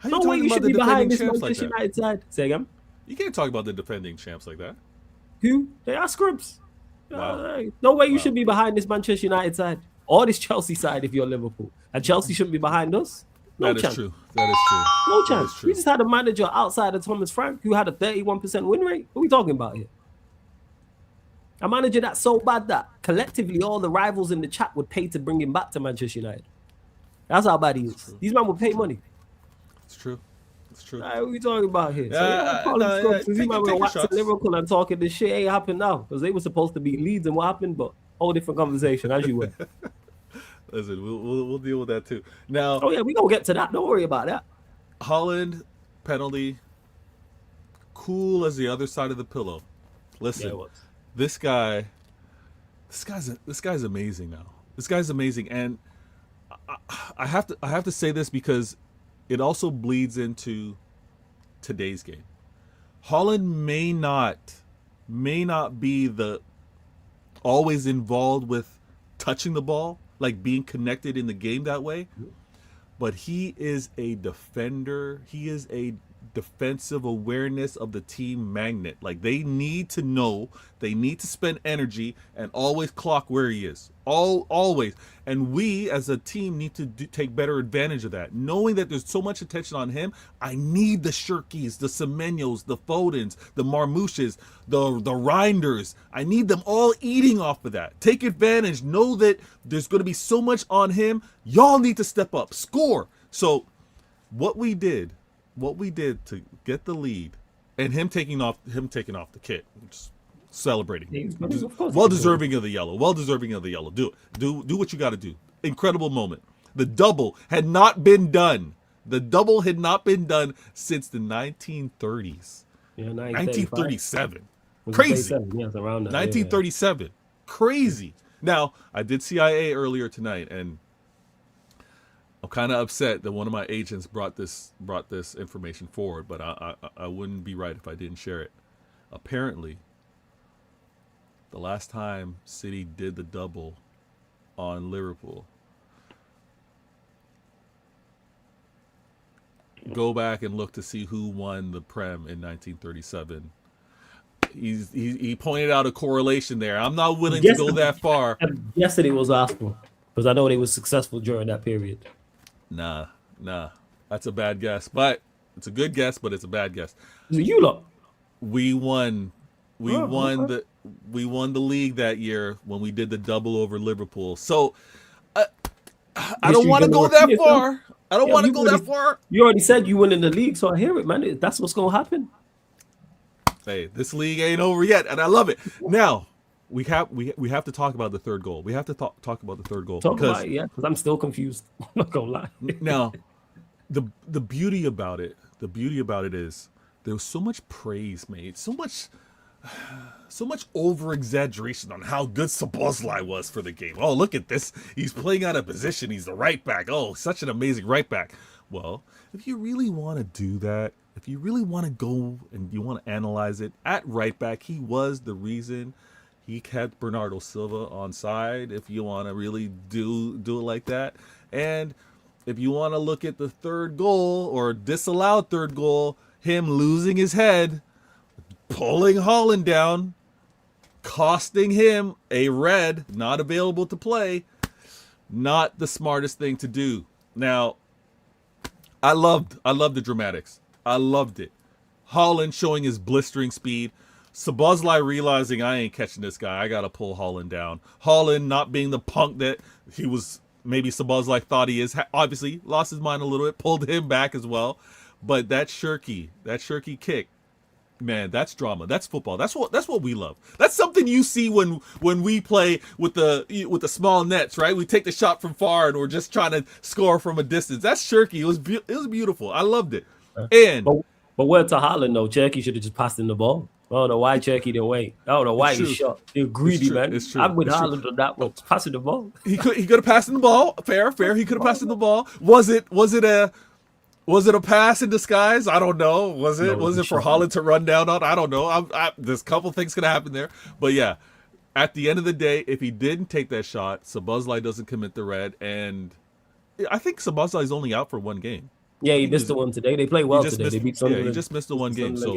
No way you should be behind this Manchester United side. Say again. You can't talk about the defending champs like that. Who? They are Scrubs. Wow. No way you should be behind this Manchester United side. Or this Chelsea side if you're Liverpool. And Chelsea shouldn't be behind us. No chance. That is true. No chance. We just had a manager outside of Thomas Frank who had a 31% win rate. What are we talking about here? A manager that's so bad that collectively all the rivals in the chat would pay to bring him back to Manchester United. That's how bad he is. These men would pay money. It's true. What are we talking about here? These men were watching Liverpool and talking this shit ain't happened now because they were supposed to beat Leeds and what happened, but whole different conversation as you were. Listen, we'll deal with that too. Now, Oh yeah, we gonna get to that. Don't worry about that. Haaland penalty, cool as the other side of the pillow. Yeah, Listen, it was. this guy's amazing now. This guy's amazing, and I have to say this because it also bleeds into today's game. Haaland may not be the always involved with touching the ball, like being connected in the game that way, but he is a defender. He is a defensive awareness of the team magnet. Like, they need to know, they need to spend energy and always clock where he is. Always. And we as a team need to take better advantage of that. Knowing that there's so much attention on him, I need the Shirkies, the Semenyos, the Fodens, the Marmouches, the Reinders. I need them all eating off of that. Take advantage. Know that there's going to be so much on him. Y'all need to step up. Score. So what we did to get the lead, and him taking off the kit, just celebrating, well deserving of the yellow. Do what you got to do. Incredible moment. The double had not been done. Since the 1930s. Yeah, 1937. Was it Crazy. 37? Yeah, it's around that. 1937. Crazy. Now, I did CIA earlier tonight, and I'm kind of upset that one of my agents brought this information forward, but I wouldn't be right if I didn't share it. Apparently, the last time City did the double on Liverpool, go back and look to see who won the Prem in 1937. He pointed out a correlation there. I'm not willing to go that far. Yesterday was Arsenal, because I know they were successful during that period. Nah. That's a bad guess. But it's a good guess, but it's a bad guess. You lot. We won the league that year when we did the double over Liverpool. So I don't want to go that far. I don't want to go that far. You already said you win in the league, so I hear it, man. That's what's gonna happen. Hey, this league ain't over yet, and I love it. Now, we have to talk about the third goal. We have to talk about the third goal Because I'm still confused. I'm not gonna lie. Now, the beauty about it is there was so much praise made, so much over exaggeration on how good Szoboszlai was for the game. Oh, look at this! He's playing out of position. He's the right back. Oh, such an amazing right back. Well, if you really want to do that, if you really want to go and you want to analyze it, at right back, he was the reason he kept Bernardo Silva on side, if you want to really do it like that. And if you want to look at the third goal, or disallowed third goal, him losing his head, pulling Haaland down, costing him a red, not available to play, not the smartest thing to do. Now, I loved the dramatics. I loved it. Haaland showing his blistering speed. Szoboszlai realizing, I ain't catching this guy. I got to pull Haaland down. Haaland not being the punk that he was, maybe Szoboszlai thought he is. Obviously, lost his mind a little bit, pulled him back as well. But that shirky kick, man, that's drama. That's football. That's what we love. That's something you see when we play with the small nets, right? We take the shot from far and we're just trying to score from a distance. That's shirky. It was beautiful. I loved it. And but word to Haaland though, Cherky should have just passed him the ball. I don't know why Cherky didn't wait. I don't know why he shot. He was greedy, man. It's true. I'm with Haaland on that one. Passing the ball. He could have passed him the ball. Fair. He could have passed him the ball. Was it a pass in disguise? I don't know. Was it for Haaland to run down on? I don't know. There's a couple things gonna happen there. But yeah, at the end of the day, if he didn't take that shot, Szoboszlai doesn't commit the red, and I think Szoboszlai is only out for one game. Yeah, he missed the one today. They played well today. They beat Sunderland. Yeah, he just missed the one game, so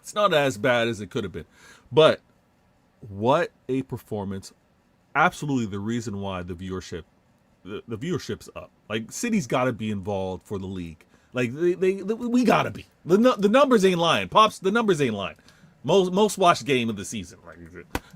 it's not as bad as it could have been. But what a performance! Absolutely, the reason why the viewership's up. Like, City's got to be involved for the league. Like we got to be. The numbers ain't lying, pops. The numbers ain't lying. Most watched game of the season. Like,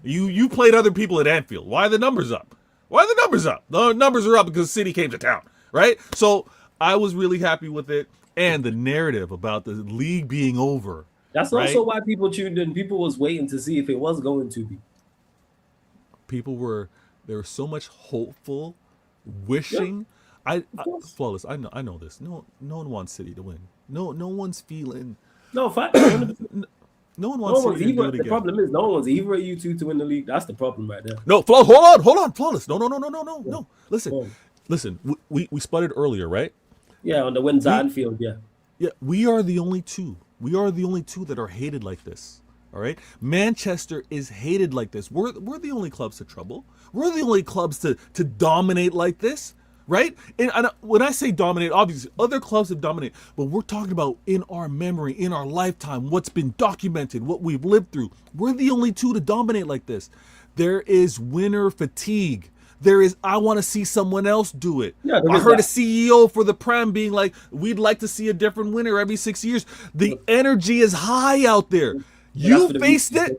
you played other people at Anfield. Why are the numbers up? The numbers are up because City came to town, right? So I was really happy with it, and the narrative about the league being over. That's also why people tuned in. People was waiting to see if it was going to be. There was so much hopeful wishing. course. Flawless. I know this. No one wants City to win. No one's feeling. No, fact. 100%. No one No wants one's City to do either. it The again. problem is no one's either at you two to win the league. That's the problem right there. No, hold on, Flawless. No. Listen, Oh. listen. We sputtered earlier, right? Yeah, on the wins at Anfield, yeah. Yeah, we are the only two. We are the only two that are hated like this. All right, Manchester is hated like this. We're the only clubs to trouble. We're the only clubs to dominate like this, right? And when I say dominate, obviously other clubs have dominated, but we're talking about in our memory, in our lifetime, what's been documented, what we've lived through. We're the only two to dominate like this. There is winner fatigue. There is, I want to see someone else do it. Yeah, I heard a CEO for the Prem being like, we'd like to see a different winner every 6 years. The energy is high out there. You faced it.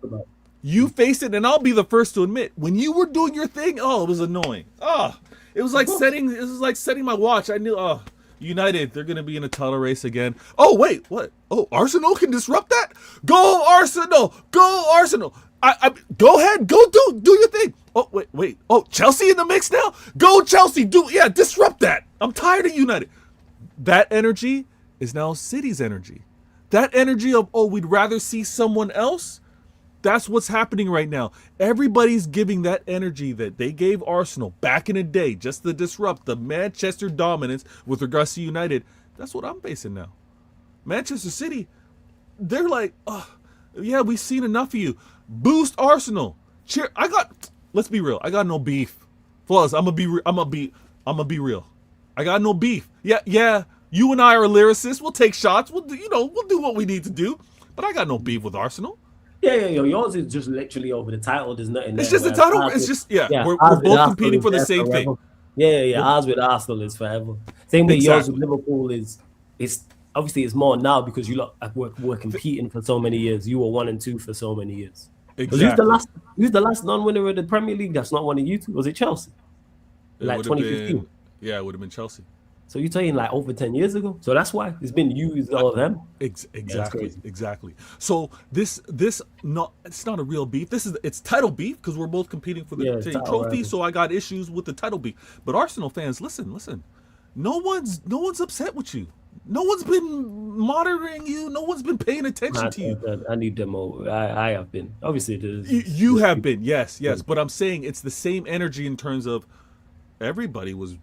You faced it, and I'll be the first to admit, when you were doing your thing, it was annoying. It was like setting my watch. I knew, United, they're gonna be in a title race again. Oh wait, what? Oh, Arsenal can disrupt that? Go Arsenal! Go Arsenal! I go ahead, go do your thing. Oh wait. Oh, Chelsea in the mix now? Go Chelsea! Disrupt that. I'm tired of United. That energy is now City's energy. That energy of, we'd rather see someone else. That's what's happening right now. Everybody's giving that energy that they gave Arsenal back in the day, just to disrupt the Manchester dominance with regards to United. That's what I'm facing now. Manchester City, they're like, we've seen enough of you. Boost Arsenal. Cheer. Let's be real. I got no beef. Flawless. I'm gonna be real. I got no beef. Yeah. You and I are lyricists. We'll take shots. We'll do what we need to do. But I got no beef with Arsenal. Yeah. Yours is just literally over the title. There's nothing. It's just the title. It's just we're both competing for the same thing. Yeah. Ours with Arsenal is forever. Same way yours with Liverpool is. It's obviously it's more now because you lot were competing for so many years. You were 1 and 2 for so many years. Exactly. Who's the last non-winner of the Premier League? That's not one of you two. Was it Chelsea? Like 2015. It would have been Chelsea. So you're saying like over 10 years ago. So that's why it's been used all of them. Exactly. So it's not a real beef. It's title beef because we're both competing for the same trophy. Right. So I got issues with the title beef. But Arsenal fans, listen. No one's upset with you. No one's been monitoring you. No one's been paying attention to you. I need them over. I have been. Obviously, you have been. Yes. But I'm saying it's the same energy in terms of everybody was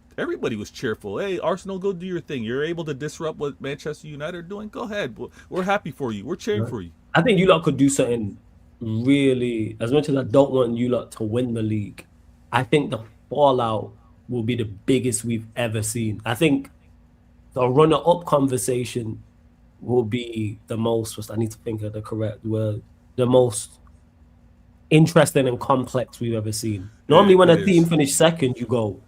cheerful. Hey, Arsenal, go do your thing. You're able to disrupt what Manchester United are doing. Go ahead. We're happy for you. We're cheering for you. I think you lot could do something really, as much as I don't want you lot to win the league, I think the fallout will be the biggest we've ever seen. I think the runner-up conversation will be the most, I need to think of the correct word, the most interesting and complex we've ever seen. Normally when a team finished second, you go,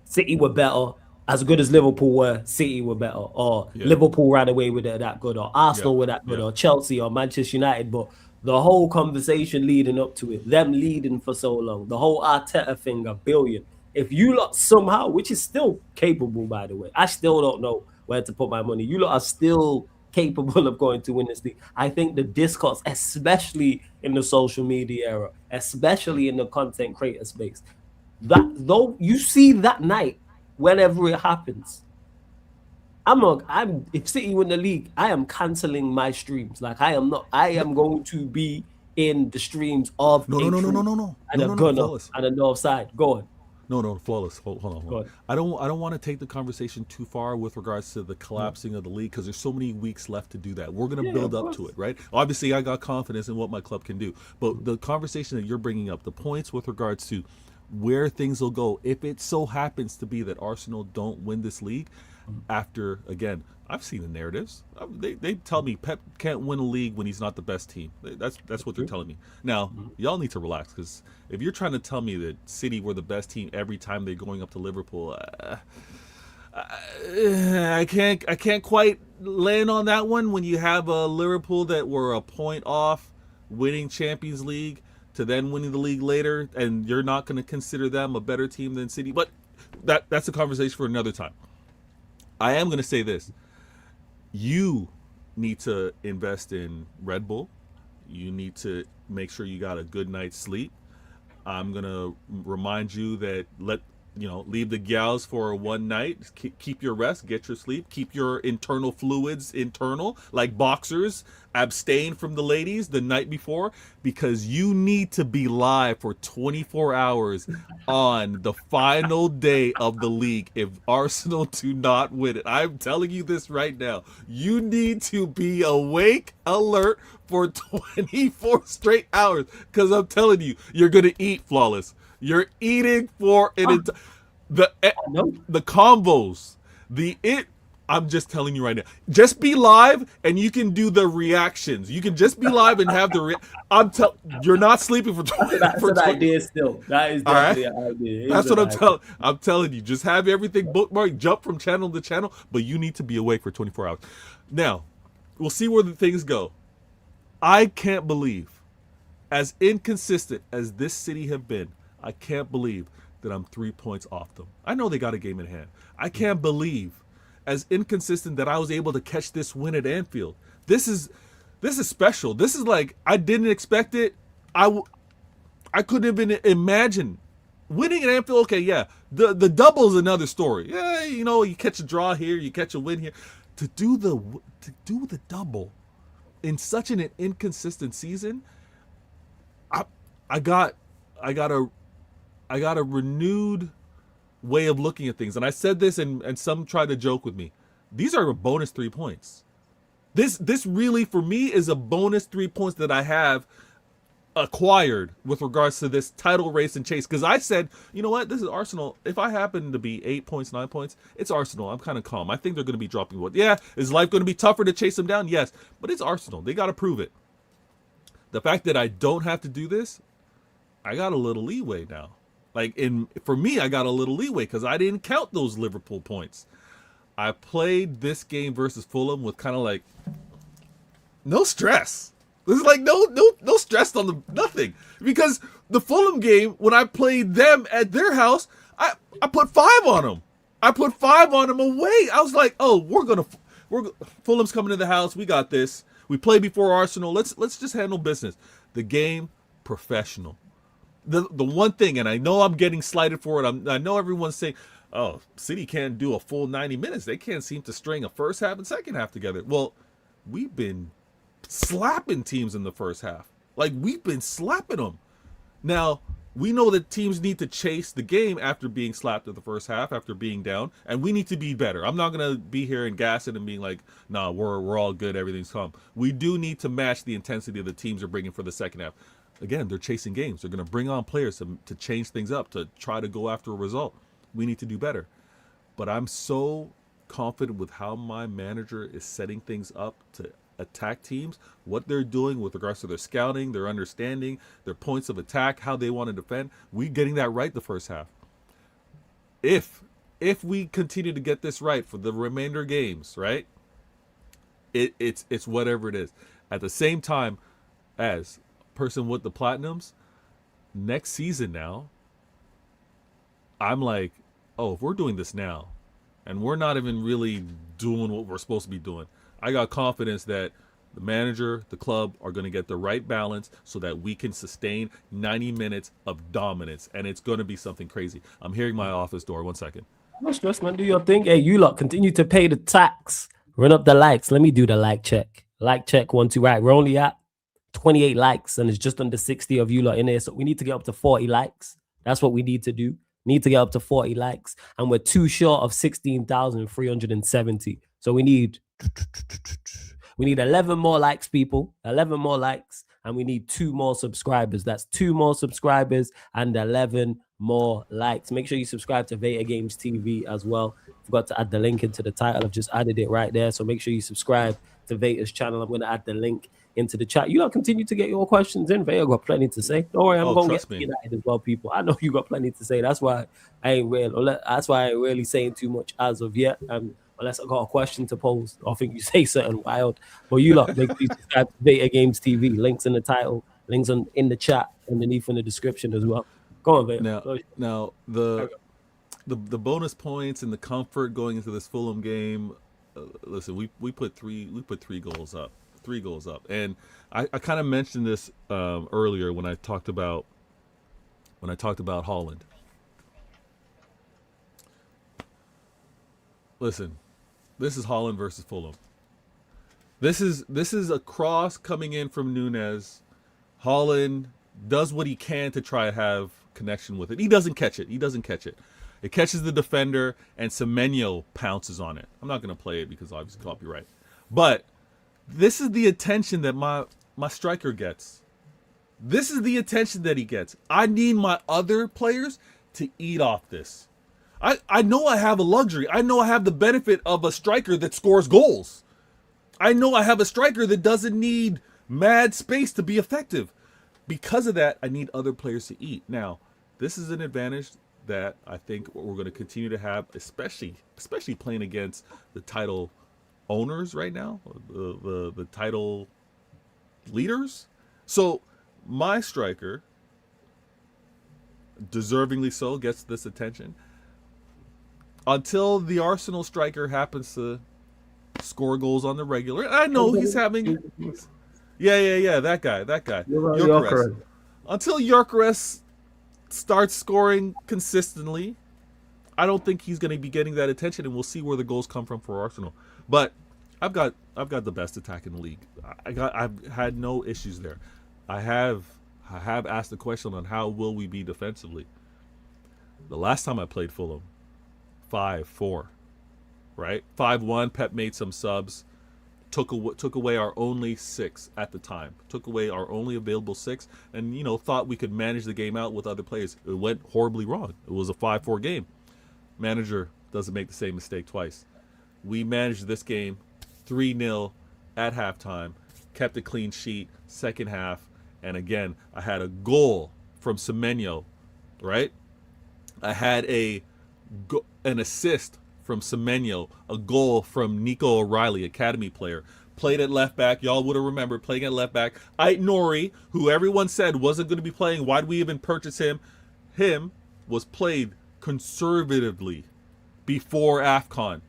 City were better, as good as Liverpool were, City were better, or Liverpool ran away with it that good, or Arsenal were that good, or Chelsea or Manchester United. But the whole conversation leading up to it, them leading for so long, the whole Arteta thing, $1 billion. If you lot somehow, which is still capable, by the way, I still don't know where to put my money. You lot are still capable of going to win this league. I think the discourse, especially in the social media era, especially in the content creator space, that though you see that night, whenever it happens, if City win the league, I am canceling my streams. Like I am going to be in the streams of no. And a gunner and a north side. Go on. No, Flawless. Hold on. I don't want to take the conversation too far with regards to the collapsing of the league because there's so many weeks left to do that. We're going to build up to it, right? Obviously, I got confidence in what my club can do. But the conversation that you're bringing up, the points with regards to where things will go, if it so happens to be that Arsenal don't win this league, after, again, I've seen the narratives. They tell me Pep can't win a league when he's not the best team. That's what they're telling me. Now, y'all need to relax because if you're trying to tell me that City were the best team every time they're going up to Liverpool, I can't quite land on that one when you have a Liverpool that were a point off winning Champions League to then winning the league later, and you're not going to consider them a better team than City. But that's a conversation for another time. I am going to say this. You need to invest in Red Bull. You need to make sure you got a good night's sleep. I'm going to remind you that leave the gals for one night. Keep your rest, get your sleep, keep your internal fluids internal, like boxers. Abstain from the ladies the night before, because you need to be live for 24 hours on the final day of the league if Arsenal do not win it. I'm telling you this right now. You need to be awake, alert for 24 straight hours, because I'm telling you, you're going to eat flawless. You're eating for the combos, I'm just telling you right now. Just be live, and you can do the reactions. You can just be live and have the. You're not sleeping for 20. That's an idea still. That is definitely an idea. That's what I'm telling you. Just have everything bookmarked, jump from channel to channel, but you need to be awake for 24 hours. Now, we'll see where the things go. I can't believe, as inconsistent as this City have been, I can't believe that I'm 3 points off them. I know they got a game in hand. I can't believe, as inconsistent, that I was able to catch this win at Anfield. This is special. This is like, I didn't expect it. I couldn't even imagine winning at Anfield. Okay, yeah, the double is another story. Yeah, you catch a draw here, you catch a win here. To do the double in such an inconsistent season, I got a renewed way of looking at things. And I said this, and some tried to joke with me. These are a bonus 3 points. This really, for me, is a bonus 3 points that I have acquired with regards to this title race and chase. Because I said, you know what, this is Arsenal. If I happen to be 8 points, 9 points, it's Arsenal. I'm kind of calm. I think they're going to be dropping one. Yeah, is life going to be tougher to chase them down? Yes, but it's Arsenal. They got to prove it. The fact that I don't have to do this, I got a little leeway now. For me, I got a little leeway because I didn't count those Liverpool points. I played this game versus Fulham with kind of like no stress. There's like no stress on nothing, because the Fulham game, when I played them at their house, I put 5 on them. I put 5 on them away. I was like, oh, Fulham's coming to the house. We got this. We played before Arsenal. Let's just handle business. The game, professional. The one thing, and I know I'm getting slighted for it. I know everyone's saying, oh, City can't do a full 90 minutes. They can't seem to string a first half and second half together. Well, we've been slapping teams in the first half. We've been slapping them. Now, we know that teams need to chase the game after being slapped in the first half, after being down, and we need to be better. I'm not going to be here and gas it and being like, nah, we're all good, everything's calm. We do need to match the intensity of the teams are bringing for the second half. Again, they're chasing games. They're going to bring on players to change things up, to try to go after a result. We need to do better. But I'm so confident with how my manager is setting things up to attack teams, what they're doing with regards to their scouting, their understanding, their points of attack, how they want to defend. We getting that right the first half. If we continue to get this right for the remainder games, right? It's whatever it is. At the same time, as person with the platinums, next season now, I'm like, oh, if we're doing this now and we're not even really doing what we're supposed to be doing, I got confidence that the manager, the club are going to get the right balance so that we can sustain 90 minutes of dominance, and it's going to be something crazy. I'm hearing my office door. 1 second. No stress, man. Do your thing. Hey, you lot continue to pay the tax. Run up the likes. Let me do the like check. Like check 1, 2. Right, we're only at 28 likes, and it's just under 60 of you lot in there. So we need to get up to 40 likes. That's what we need to do. Need to get up to 40 likes, and we're too short of 16,370. So we need 11 more likes, people. 11 more likes, and we need 2 more subscribers. That's 2 more subscribers and 11 more likes. Make sure you subscribe to Vader Games TV as well. Forgot to add the link into the title. I've just added it right there. So make sure you subscribe to Vader's channel. I'm going to add the link into the chat. You lot continue to get your questions in. Vader got plenty to say. Don't worry, I'm going to get United as well, people. I know you got plenty to say. That's why I ain't really saying too much as of yet. Unless I got a question to pose, I think you say something wild. But you lot, make sure you subscribe to Vader Games TV. Links in the title, links in the chat, underneath in the description as well. Go on, Vader. Now the bonus points and the comfort going into this Fulham game. Listen, we put three goals up. 3 goals up, and I kind of mentioned this earlier when I talked about Haaland. Listen, this is Haaland versus Fulham. This is a cross coming in from Nunez. Haaland does what he can to try to have connection with it. He doesn't catch it. It catches the defender, and Semenyo pounces on it. I'm not going to play it because obviously copyright. But this is the attention that my striker gets. This is the attention that he gets. I need my other players to eat off this. I know I have a luxury. I know I have the benefit of a striker that scores goals. I know I have a striker that doesn't need mad space to be effective. Because of that, I need other players to eat. Now, this is an advantage that I think we're going to continue to have, especially playing against the title owners right now, the title leaders. So my striker, deservingly so, gets this attention. Until the Arsenal striker happens to score goals on the regular. I know he's having... Yeah, that guy. Gyökeres. Until Gyökeres starts scoring consistently, I don't think he's going to be getting that attention, and we'll see where the goals come from for Arsenal. But I've got the best attack in the league. I've had no issues there. I have asked the question on how will we be defensively. The last time I played Fulham, 5-4, right? 5-1. Pep made some subs. Took away our only 6 at the time. Took away our only available 6, and thought we could manage the game out with other players. It went horribly wrong. It was a 5-4 game. Manager doesn't make the same mistake twice. We managed this game 3-0 at halftime. Kept a clean sheet second half, and again I had a goal from Semenyo, right? I had an assist from Semenyo, a goal from Nico O'Reilly, academy player. Played at left back. Y'all would have remembered playing at left back. Ait Nori, who everyone said wasn't going to be playing. Why did we even purchase him? Him was played conservatively before AFCON.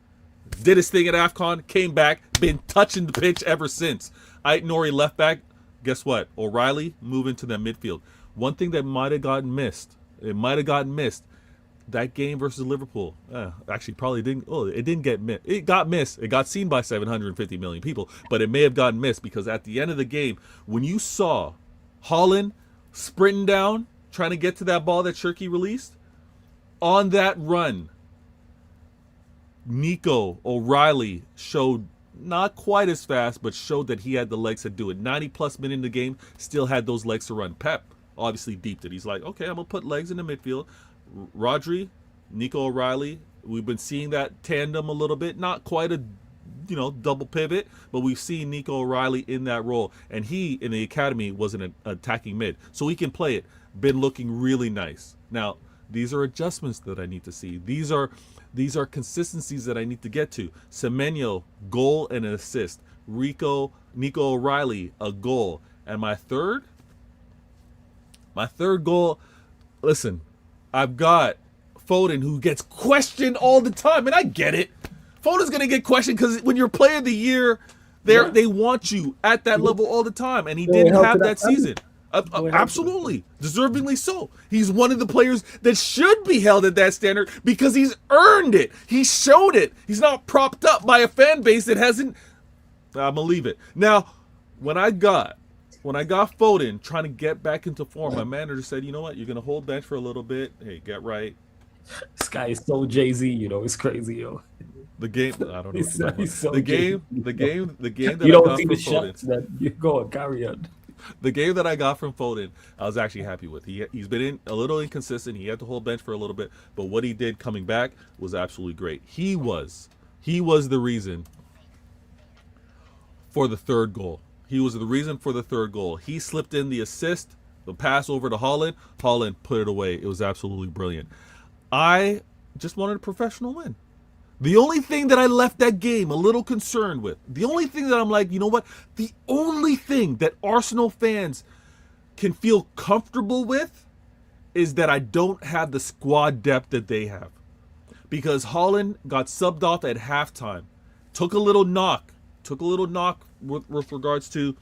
Did his thing at AFCON, came back, been touching the pitch ever since. Ait Nori left back. Guess what? O'Reilly moving to the midfield. One thing that might have gotten missed. That game versus Liverpool, actually probably didn't. Oh, it didn't get missed. It got missed. It got seen by 750 million people, but it may have gotten missed because at the end of the game, when you saw Haaland sprinting down, trying to get to that ball that Cherki released, on that run, Nico O'Reilly showed not quite as fast, but showed that he had the legs to do it. 90+ minutes in the game, still had those legs to run. Pep obviously deeped it. He's like, okay, I'm gonna put legs in the midfield. Rodri, Nico O'Reilly, we've been seeing that tandem a little bit, not quite a double pivot, but we've seen Nico O'Reilly in that role, and he in the academy was an attacking mid, so he can play it. Been looking really nice. Now these are adjustments that I need to see. These are consistencies that I need to get to. Semenyo, goal and an assist. Nico O'Reilly, a goal, and my third goal. Listen, I've got Foden, who gets questioned all the time, and I get it. Foden's going to get questioned because when you're player of the year, they want you at that level all the time, and he didn't have that season. Absolutely. Deservingly so. He's one of the players that should be held at that standard because he's earned it. He showed it. He's not propped up by a fan base that hasn't... I'm going to leave it. Now, when I got Foden trying to get back into form, my manager said, you know what, you're going to hold bench for a little bit. Hey, get right. This guy is so Jay-Z, it's crazy, yo. The game, I don't know. He's so the game that you I don't got see from the Foden. shots that you go and carry on. The game that I got from Foden, I was actually happy with. He's been a little inconsistent. He had to hold bench for a little bit, but what he did coming back was absolutely great. He was the reason for the third goal. He was the reason for the third goal. He slipped in the assist, the pass over to Haaland. Haaland put it away. It was absolutely brilliant. I just wanted a professional win. The only thing that I left that game a little concerned with, the only thing that I'm like, you know what? The only thing that Arsenal fans can feel comfortable with is that I don't have the squad depth that they have. Because Haaland got subbed off at halftime. Took a little knock with regards to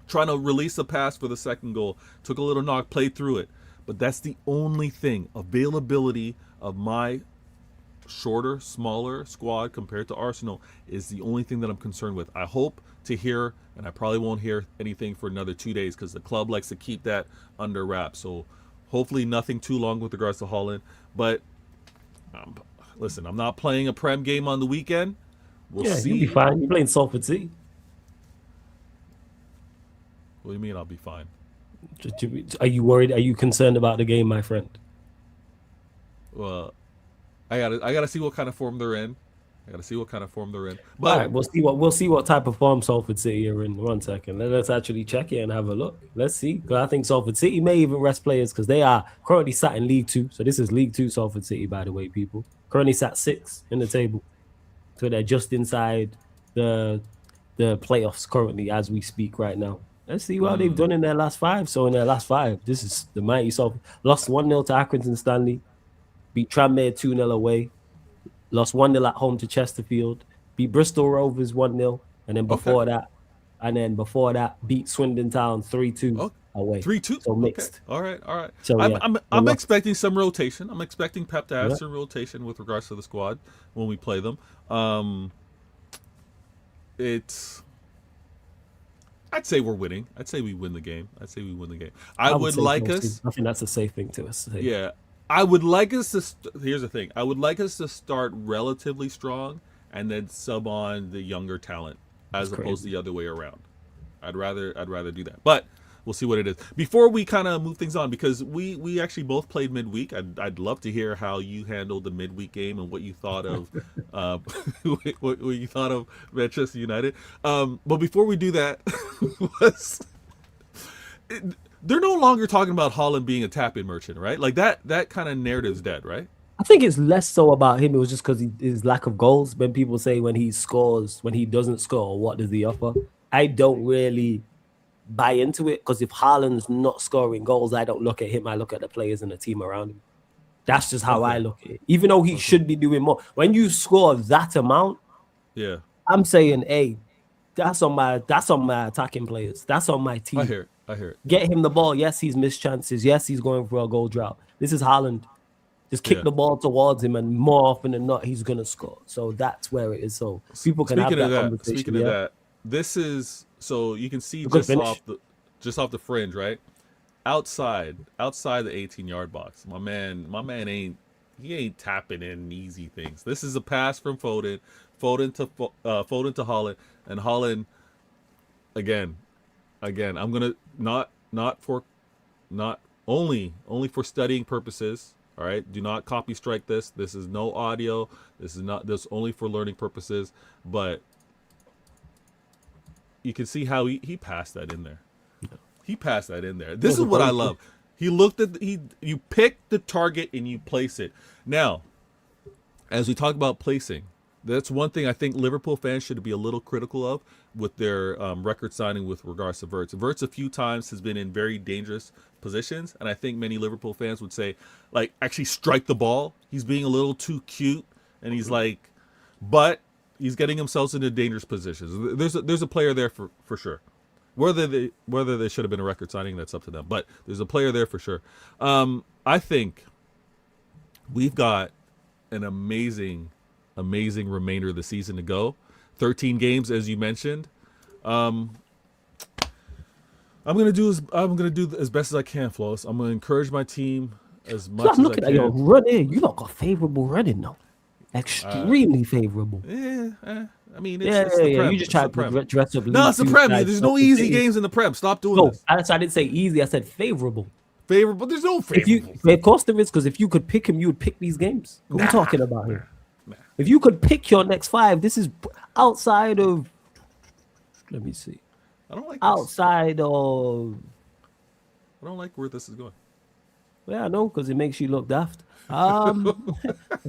trying to release a pass for the second goal. Took a little knock, played through it. But that's the only thing. Availability of my shorter, smaller squad compared to Arsenal is the only thing that I'm concerned with. I hope to hear, and I probably won't hear anything for another 2 days because the club likes to keep that under wraps. So hopefully nothing too long with regards to Haaland. But listen, I'm not playing a Prem game on the weekend. We'll see. You'll be fine. You're playing Salford City. What do you mean I'll be fine? Are you worried? Are you concerned about the game, my friend? Well, I gotta see what kind of form they're in. But all right, we'll see what type of form Salford City are in. 1 second. Let's actually check it and have a look. Let's see. Because I think Salford City may even rest players because they are currently sat in League 2. So this is League 2 Salford City, by the way, people. Currently sat 6th in the table. So they're just inside the playoffs currently as we speak right now. Let's see what they've done in their last 5. So in their last 5, this is the mighty Salford. Lost 1-0 to Accrington Stanley. Beat Tranmere 2-0 away. Lost 1-0 at home to Chesterfield. Beat Bristol Rovers 1-0. And then before that, beat Swindon Town 3-2 away. 3-2. So mixed. Okay. All right. So, I'm expecting some rotation. I'm expecting Pep to have some rotation with regards to the squad when we play them. I'd say we're winning. I'd say we win the game. I would like us. I think that's a safe thing to say. Yeah. I would like us to. Here's the thing. I would like us to start relatively strong and then sub on the younger talent as opposed to the other way around. I'd rather do that. But we'll see what it is. Before we kind of move things on, because we actually both played midweek. I'd love to hear how you handled the midweek game and what you thought of what you thought of Manchester United. But before we do that, they're no longer talking about Haaland being a tap-in merchant, right? Like that kind of narrative's dead, right? I think it's less so about him. It was just because his lack of goals. When people say when he doesn't score, what does he offer? I don't really buy into it because if Haaland's not scoring goals, I don't look at him. I look at the players and the team around him. That's just how I look at it. Even though he should be doing more. When you score that amount, I'm saying, hey, that's on my attacking players. That's on my team. I hear it. Get him the ball. Yes, he's missed chances. Yes, he's going for a goal drought. This is Haaland. Just kick the ball towards him, and more often than not, he's gonna score. So that's where it is. So people can have that conversation. Speaking of that, this is so you can see just off the fringe, right? Outside the 18-yard box. My man ain't tapping in easy things. This is a pass from Foden to Haaland, and Haaland again. I'm gonna not only for studying purposes. All right, do not copy strike this. This is no audio. This is only for learning purposes. But you can see how he passed that in there. He passed that in there. This is what I love. He looked at you pick the target and you place it. Now, as we talk about placing, that's one thing I think Liverpool fans should be a little critical of with their record signing with regards to Wirtz. Wirtz a few times has been in very dangerous positions, and I think many Liverpool fans would say, like, actually strike the ball. He's being a little too cute, and but he's getting himself into dangerous positions. There's a player there for sure. Whether they should have been a record signing, that's up to them. But there's a player there for sure. I think we've got an amazing remainder of the season to go. 13 games, as you mentioned. I'm gonna do as best as I can, Floss. I'm gonna encourage my team as much as I can. I'm looking at your run in. You got favorable running though. Extremely favorable. I mean, it's the Prem. You just try to dress up. No, it's the Prem. There's no easy games in the Prem. Stop doing this. I didn't say easy. I said favorable. Favorable? There's no favorable. Of course there is, because if you could pick him, you would pick these games. What are we talking about here? If you could pick your next 5, this is outside of. Let me see. I don't like outside of. I don't like where this is going. Yeah, I know, because it makes you look daft. Of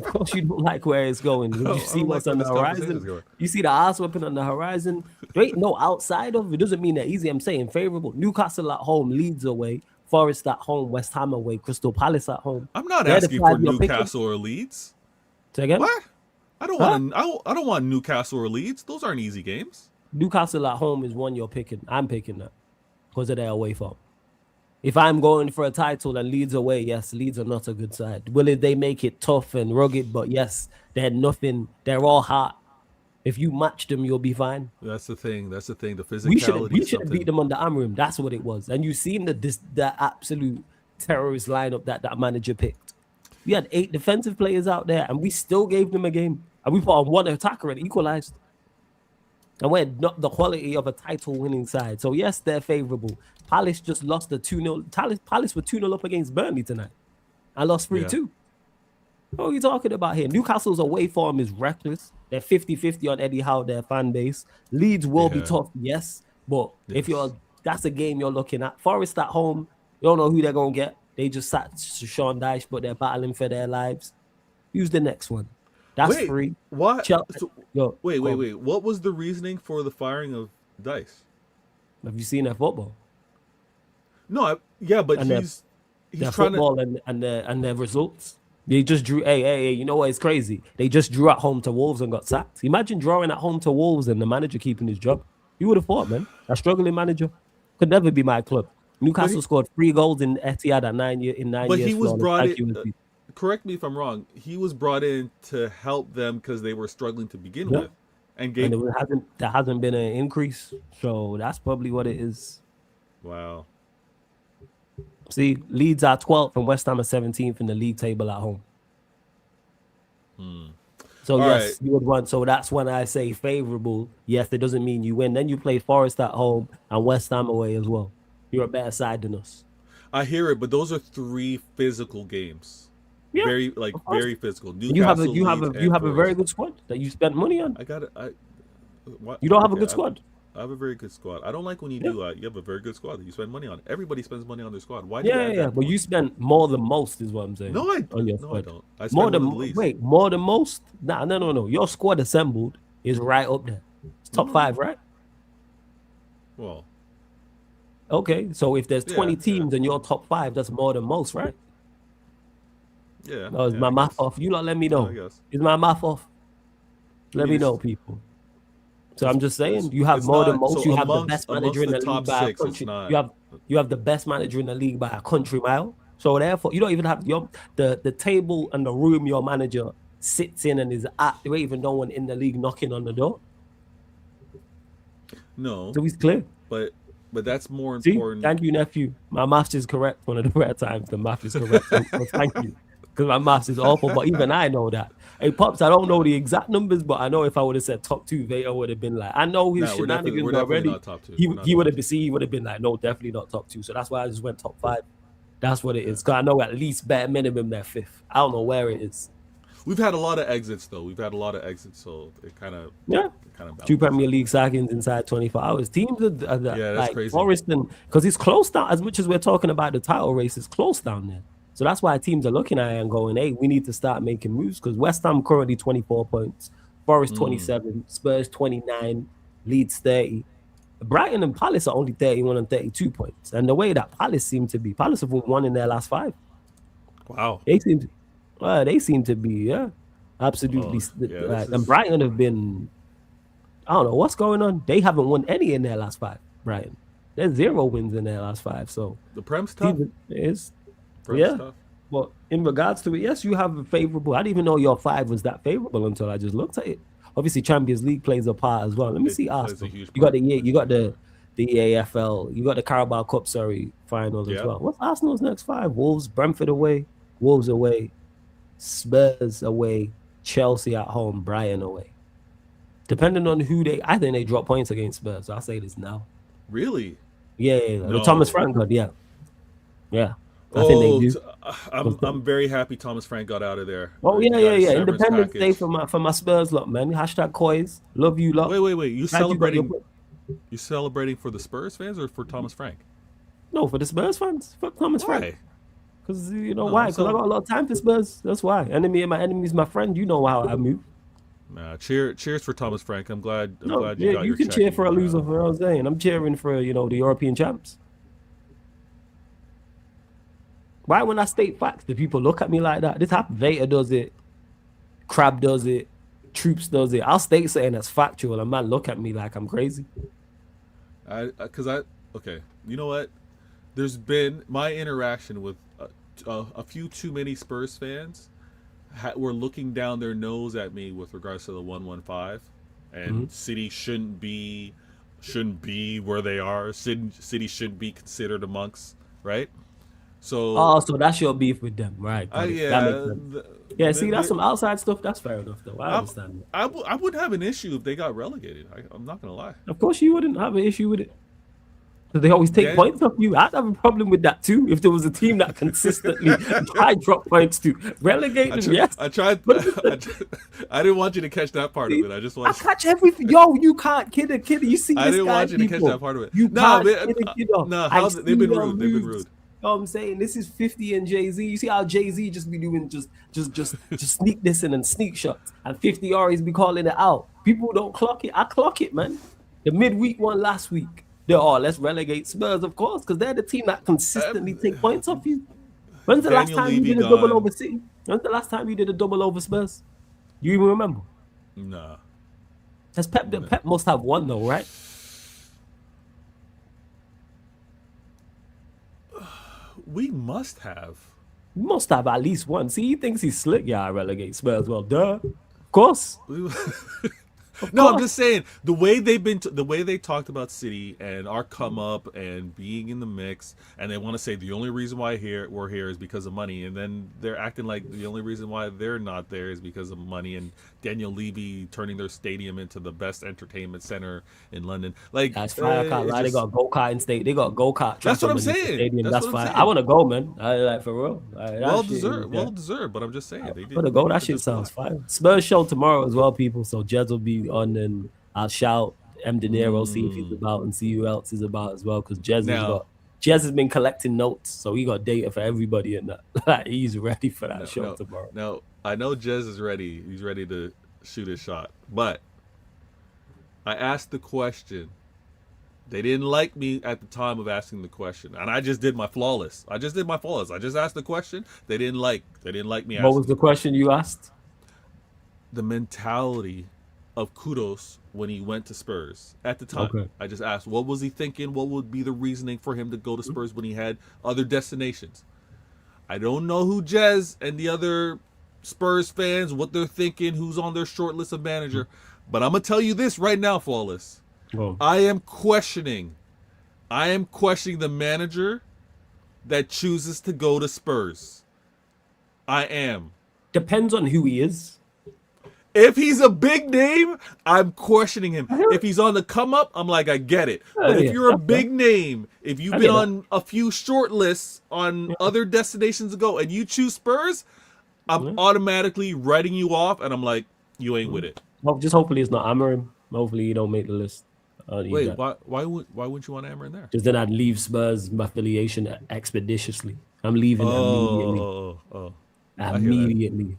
course, you don't like where it's going. You see what's on the horizon. You see the ass whipping on the horizon. Wait, no, outside of it doesn't mean that easy. I'm saying favorable. Newcastle at home, Leeds away, Forest at home, West Ham away, Crystal Palace at home. I'm not asking for Newcastle or Leeds. Say again? What? I don't want Newcastle or Leeds. Those aren't easy games. Newcastle at home is one you're picking. I'm picking that because of their away form. If I'm going for a title and Leeds away, yes, Leeds are not a good side. Will they make it tough and rugged? But yes, they're nothing. They're all hard. If you match them, you'll be fine. That's the thing. The physicality. We should have beat them on the Amrim. That's what it was. And you've seen the absolute terrorist lineup that manager picked. We had 8 defensive players out there, and we still gave them a game. And we put on 1 attacker and equalized. And we're not the quality of a title-winning side. So, yes, they're favorable. Palace just lost the 2-0. Palace were 2-0 up against Burnley tonight. I lost 3-2. Yeah. What are you talking about here? Newcastle's away form is reckless. They're 50-50 on Eddie Howe, their fan base. Leeds will be tough, yes. But if that's a game you're looking at. Forest at home, you don't know who they're going to get. They just sat Sean Dyche, but they're battling for their lives. Who's the next one? That's free. What? Wait. What was the reasoning for the firing of Dyche? Have you seen their football? No, but he's their trying football to... and their results. They just drew. Hey, you know what? It's crazy. They just drew at home to Wolves and got sacked. Imagine drawing at home to Wolves and the manager keeping his job. You would have thought, man. A struggling manager could never be my club. Newcastle scored 3 goals in Etihad at 9 years. But he was brought in. Correct me if I'm wrong. He was brought in to help them because they were struggling to begin with, and there hasn't been an increase. So that's probably what it is. Wow. See, Leeds are 12th and West Ham are 17th in the league table at home. So yes, you would want. So that's when I say favorable. Yes, it doesn't mean you win. Then you play Forest at home and West Ham away as well. You're a better side than us. I hear it, but those are 3 physical games. Yeah, very physical. Newcastle, you have a very good squad that you spent money on. I got it. You don't have a good squad. I have a very good squad. I don't like when you do. You have a very good squad that you spend money on. Everybody spends money on their squad. Why? But you spend more than most, is what I'm saying. No, I don't. I spend more than most. No. Your squad assembled is right up there. It's top 5, right? Well. Okay, so if there's 20 teams and you're top 5, that's more than most, right? Yeah. No, is my math off? You lot let me know. Is my math off? Let me know, people. So I'm just saying, you have more than most. You have the best manager in the league by a country. You have the best manager in the league by a country mile. So therefore, you don't even have the table and the room your manager sits in and is at. There ain't even no one in the league knocking on the door. No. So he's clear. But that's more important. Thank you, nephew. My maths is correct. One of the rare times the math is correct. So thank you. Because my maths is awful, but even I know that. Hey, Pops, I don't know the exact numbers, but I know if I would have said top 2, Vader would have been like, I know his shenanigans already. Not top 2. He would have been like, no, definitely not top 2. So that's why I just went top 5. That's what it is. Because I know at least bare minimum they're 5th. I don't know where it is. We've had a lot of exits, though. So it kind of 2 Premier League sackings inside 24 hours. Teams are that's like crazy. Forest, because it's close down. As much as we're talking about the title race, it's close down there. So that's why teams are looking at it and going, hey, we need to start making moves, because West Ham currently 24 points, Forest 27, Spurs 29, Leeds 30. Brighton and Palace are only 31 and 32 points. And the way that Palace have won in their last 5. Wow. They seem to be, absolutely. And Brighton have been, I don't know what's going on. They haven't won any in their last 5, Brighton. There's 0 wins in their last 5. So the Prem's tough. Tough. But in regards to it, yes, you have a favorable. I didn't even know your 5 was that favorable until I just looked at it. Obviously, Champions League plays a part as well. Let me see Arsenal. You got the AFL. You got the Carabao Cup, final as well. What's Arsenal's next 5? Wolves, Brentford away, Wolves away, Spurs away, Chelsea at home, Brighton away. Depending on I think they drop points against Spurs. So I'll say this now. Really? Yeah. No. The Thomas Frank got, yeah. I think they do. I'm very happy Thomas Frank got out of there. Oh yeah. Independence Day for my Spurs lot, man. Hashtag Coys. Love you lot. Wait. You celebrating for the Spurs fans or for Thomas Frank? No, for the Spurs fans. For Thomas Frank. Because you know why? Because I got a lot of time for Spurs. That's why. My enemy is my friend. You know how I move. Nah, cheers for Thomas Frank. I'm glad you got your You can cheer for a loser, for what I'm saying. I'm cheering for, the European champs. Why when I state facts do people look at me like that? This happens. Vader does it. Crab does it. Troops does it. I'll state something that's factual and man look at me like I'm crazy. Okay. You know what? there's been my interaction with a few too many Spurs fans were looking down their nose at me with regards to the 115, and City shouldn't be where they are. City shouldn't be considered amongst, right? So so that's your beef with them, right? That makes sense. See, that's some outside stuff. That's fair enough, though. I understand. I wouldn't have an issue if they got relegated. I'm not gonna lie. Of course, you wouldn't have an issue with it. So they always take points off you. I'd have a problem with that too. If there was a team that consistently I drop points to relegate them, yes. I tried. I didn't want you to catch that part of it. I just want. I catch everything. Yo, you can't kid. You see, I didn't want you to catch that part of it. They've been rude. They've been rude. You know what I'm saying? This is 50 and Jay-Z. You see how Jay-Z just be doing just sneak this in and sneak shots, and 50 always be calling it out. People don't clock it. I clock it, man. The midweek one last week. They're let's relegate Spurs, of course, because they're the team that consistently take points off you. When's the last time you did a double over City? When's the last time you did a double over Spurs? You even remember? Nah. That's Pep. Pep must have one though, right? We must have. We must have at least one. See, he thinks he's slick. Yeah, I relegate Spurs. Well, duh. Of course. No, I'm just saying the way they talked about City and our come up and being in the mix, and they want to say the only reason why we're here is because of money, and then they're acting like the only reason why they're not there is because of money, and Daniel Levy turning their stadium into the best entertainment center in London. Like that's fire. They got go-kart in state. They got go-kart. That's what I'm saying. That's fire. I want to go, man. Like for real. Well deserved. But I'm just saying they want to go. That shit sounds fire. Spurs show tomorrow as well, people. So Jez will be on, and I'll shout M. De Niro, see if he's about, and see who else is about as well. Because Jez has been collecting notes, so he got data for everybody in that. He's ready for that show tomorrow. No, I know Jez is ready. He's ready to shoot his shot. But I asked the question. They didn't like me at the time of asking the question, and I just did my flawless. I just asked the question. They didn't like me. What was the question you asked? The mentality of Kudos when he went to Spurs at the time. Okay. I just asked, what was he thinking? What would be the reasoning for him to go to Spurs when he had other destinations? I don't know who Jez and the other Spurs fans, what they're thinking, who's on their short list of manager. But I'm going to tell you this right now, Flawless. Oh. I am questioning the manager that chooses to go to Spurs. I am. Depends on who he is. If he's a big name, I'm questioning him. If he's on the come up, I'm like, I get it. But if you're a big name, if you've been on a few short lists on other destinations to go and you choose Spurs, I'm automatically writing you off, and I'm like, you ain't with it. Well, just hopefully it's not Amorim. Hopefully you don't make the list. Wait, why wouldn't you want Amorim there? Because then I'd leave Spurs affiliation expeditiously. I'm leaving immediately.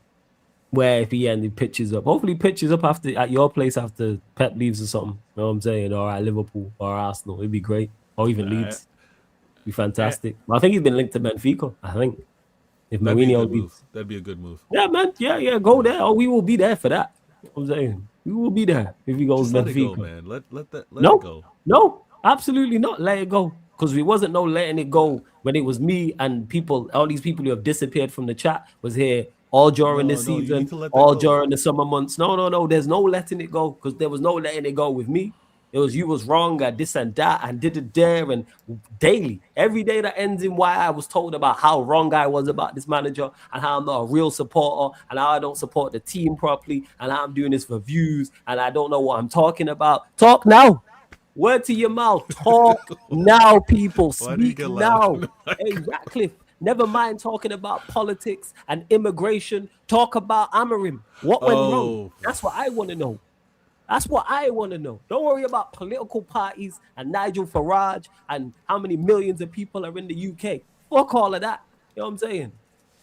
Where if he pitches up, hopefully pitches up at your place after Pep leaves or something. You know what I'm saying? Or at Liverpool or Arsenal. It'd be great. Or even Leeds. It'd be fantastic. I think he's been linked to Benfica. I think. If Mourinho leaves. That'd be a good move. Yeah, man. Yeah. Go there. Oh, we will be there for that. You know what I'm saying? We will be there if he goes Benfica. Let it go, man. Let it go. No, absolutely not. Let it go. Because we wasn't letting it go when it was me and people, all these people who have disappeared from the chat was here all during the season, all during the summer months. No. There's no letting it go, because there was no letting it go with me. It was you was wrong at this and that and did it there, and daily. Every day that ends in why I was told about how wrong I was about this manager and how I'm not a real supporter and how I don't support the team properly and how I'm doing this for views and I don't know what I'm talking about. Talk now. Word to your mouth. Talk now, people. Speak now. Hey, Ratcliffe. Never mind talking about politics and immigration. Talk about Amorim. What went wrong? That's what I want to know. Don't worry about political parties and Nigel Farage and how many millions of people are in the UK. Fuck all of that. You know what I'm saying?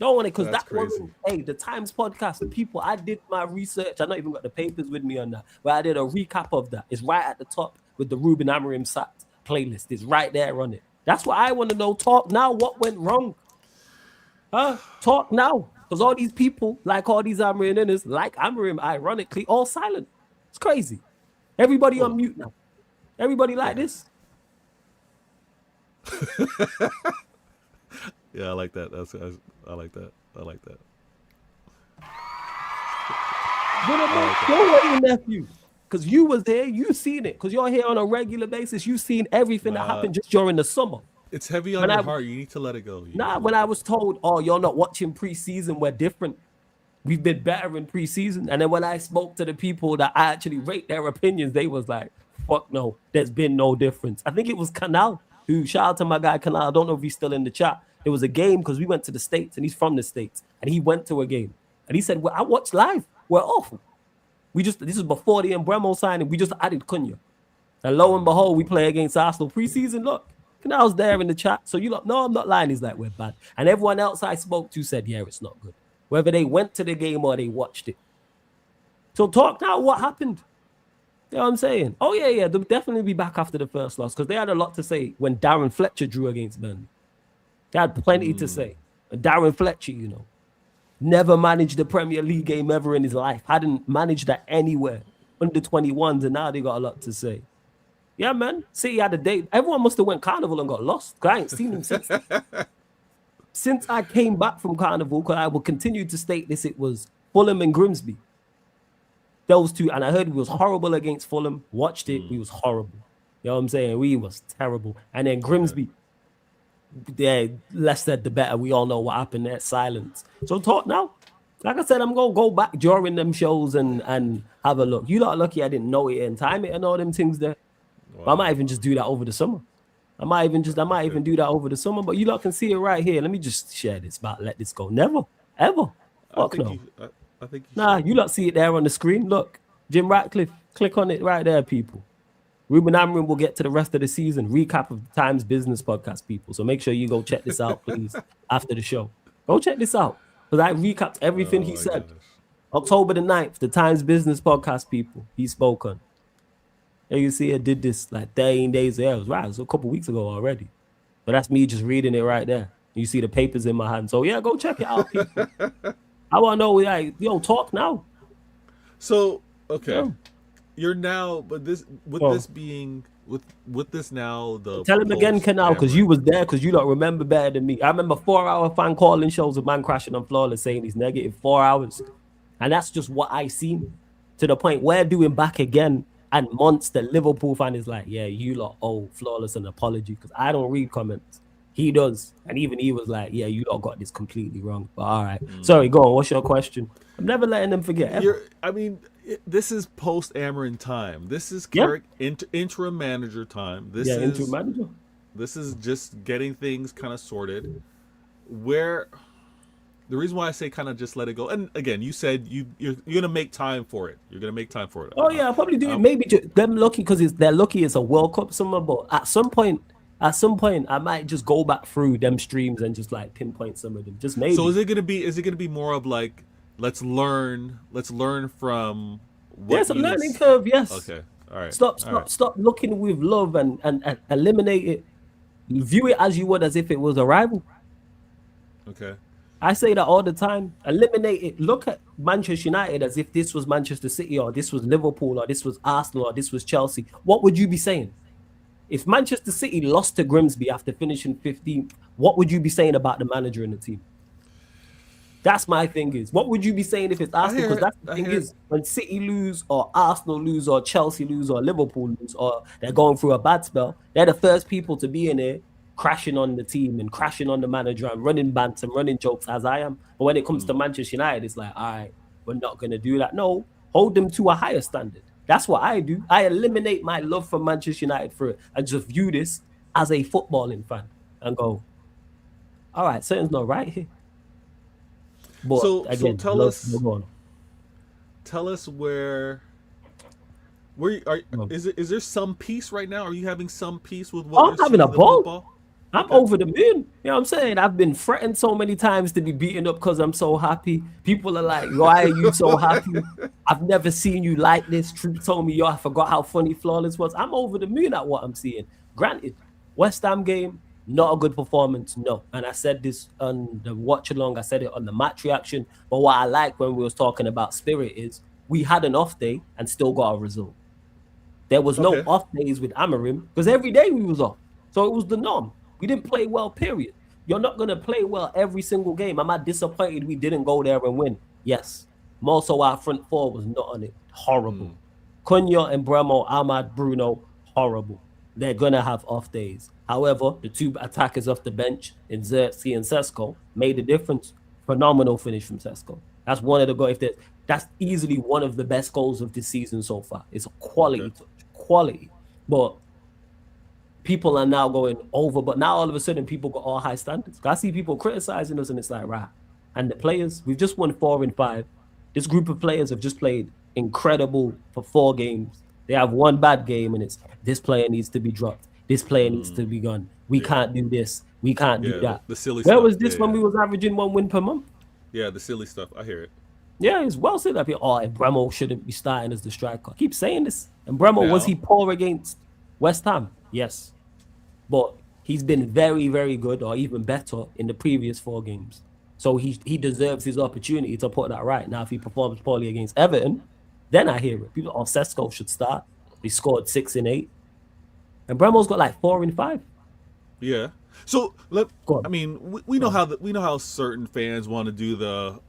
Don't want it, because that wasn't. Hey, the Times podcast, the people, I did my research. I not even got the papers with me on that, but I did a recap of that. It's right at the top with the Ruben Amorim playlist. It's right there on it. That's what I want to know. Talk now. What went wrong? Talk now. Because all these people, like all these Amorim, like Amorim, ironically, all silent. It's crazy. Everybody on mute now. Everybody like this. Yeah, I like that. I like that. I like that. Don't worry, nephew. Because you was there, you seen it. Because you're here on a regular basis. You seen everything that happened just during the summer. It's heavy on your heart. You need to let it go. When I was told, oh, you're not watching preseason, we're different. We've been better in preseason. And then when I spoke to the people that I actually rate their opinions, they was like, fuck no, there's been no difference. I think it was Canal, who, shout out to my guy Canal. I don't know if he's still in the chat. There was a game because we went to the States and he's from the States. And he went to a game. And he said, well, I watched live. We're awful. This is before the Embremo signing. We just added Cunha. And lo and behold, we play against Arsenal preseason. Look, Canal's there in the chat. So you look, no, I'm not lying. He's like, we're bad. And everyone else I spoke to said, yeah, it's not good. Whether they went to the game or they watched it. So talk now, what happened? You know what I'm saying? Oh, yeah, they'll definitely be back after the first loss because they had a lot to say when Darren Fletcher drew against Burnley. They had plenty to say. And Darren Fletcher, you know, never managed the Premier League game ever in his life. Hadn't managed that anywhere. Under 21s, and now they got a lot to say. Yeah, man. City had a day. Everyone must have went Carnival and got lost. I ain't seen him since. Since I came back from Carnival, because I will continue to state this, it was Fulham and Grimsby. Those two, and I heard we was horrible against Fulham. Watched it, we was horrible. You know what I'm saying? We was terrible. And then Grimsby, yeah, less said the better. We all know what happened there. Silence. So talk now. Like I said, I'm gonna go back during them shows and have a look. You lot lucky I didn't know it and time it and all them things there. Wow. I might even just do that over the summer. I might even do that over the summer. But you lot can see it right here. Let me just share this. But let this go. Never, ever. Fuck no. I think you lot see it there on the screen. Look, Jim Ratcliffe. Click on it right there, people. Ruben Amrin will get to the rest of the season. Recap of the Times Business podcast, people. So make sure you go check this out, please, after the show. Go check this out. Because I recapped everything he said. Gosh. October the 9th, the Times Business podcast, people. He spoke on. And you see, I did this like 13 days ago. It was right. It was a couple weeks ago already. But that's me just reading it right there. You see the papers in my hand. So yeah, go check it out, people. I want to know, like, talk now. So, okay. Yeah. You're now, but this, this being, with this now, tell him again, Canal, because you was there, because you don't remember better than me. I remember 4-hour fan calling shows of man crashing on Flawless saying he's negative 4 hours. And that's just what I seen. To the point we're doing back again. And months the Liverpool fan is like, yeah, you lot owe Flawless an apology because I don't read comments. He does. And even he was like, yeah, you lot got this completely wrong. But all right. Sorry, go on. What's your question? I'm never letting them forget. This is post-Amarin time. This is interim manager time. Interim manager. This is just getting things kind of sorted. The reason why I say kind of just let it go, and again, you said you're gonna make time for it. You're gonna make time for it. Oh yeah, I'll probably do it. Maybe them lucky because they're lucky it's a World Cup summer. But at some point, I might just go back through them streams and just like pinpoint some of them. Just maybe. So is it gonna be more of like let's learn from what? There's a learning curve. Yes. Okay. All right. Stop looking with love and eliminate it. View it as you would as if it was a rival. Okay. I say that all the time. Eliminate it. Look at Manchester United as if this was Manchester City or this was Liverpool or this was Arsenal or this was Chelsea. What would you be saying? If Manchester City lost to Grimsby after finishing 15th, what would you be saying about the manager and the team? That's my thing is. What would you be saying if it's Arsenal? Because that's the thing is, when City lose or Arsenal lose or Chelsea lose or Liverpool lose or they're going through a bad spell, they're the first people to be in here crashing on the team and crashing on the manager and running bants and running jokes as I am. But when it comes to Manchester United, it's like, all right, we're not going to do that. No, hold them to a higher standard. That's what I do. I eliminate my love for Manchester United for it and just view this as a footballing fan and go, all right, something's not right here. But so tell us where you are. Is there some peace right now? Are you having some peace with what I'm having a ball? I'm over the moon. You know what I'm saying? I've been threatened so many times to be beaten up because I'm so happy. People are like, why are you so happy? I've never seen you like this. Troop told me, I forgot how funny Flawless was. I'm over the moon at what I'm seeing. Granted, West Ham game, not a good performance, no. And I said this on the watch along. I said it on the match reaction. But what I like when we was talking about spirit is we had an off day and still got a result. There was no off days with Amarim because every day we was off. So it was the norm. We didn't play well, period. You're not going to play well every single game. Am I disappointed we didn't go there and win? Yes. More so our front four was not on it. Horrible. Cunha and Bremo, Ahmad, Bruno, horrible. They're going to have off days. However, the two attackers off the bench in Xerxes and Sesko made a difference. Phenomenal finish from Sesko. That's one of the goals. That's easily one of the best goals of this season so far. It's a quality touch. Quality. But people are now going over, but now all of a sudden people got all high standards. I see people criticizing us and it's like, right. And the players, we've just won 4 and 5. This group of players have just played incredible for 4 games. They have one bad game and it's this player needs to be dropped. This player needs to be gone. We can't do this. We can't do that. The silly Where stuff. was this when we was averaging 1 win per month? Yeah, the silly stuff. I hear it. Yeah, it's well said up here. Oh, and Bremo shouldn't be starting as the striker. I keep saying this. And Bremo, was he poor against West Ham? Yes. But he's been very, very good or even better in the previous 4 games. So he deserves his opportunity to put that right. Now, if he performs poorly against Everton, then I hear it. People, Sesko should start. He scored 6 and 8. And Bremo's got like 4 and 5. Yeah. So I mean, we know how certain fans want to do the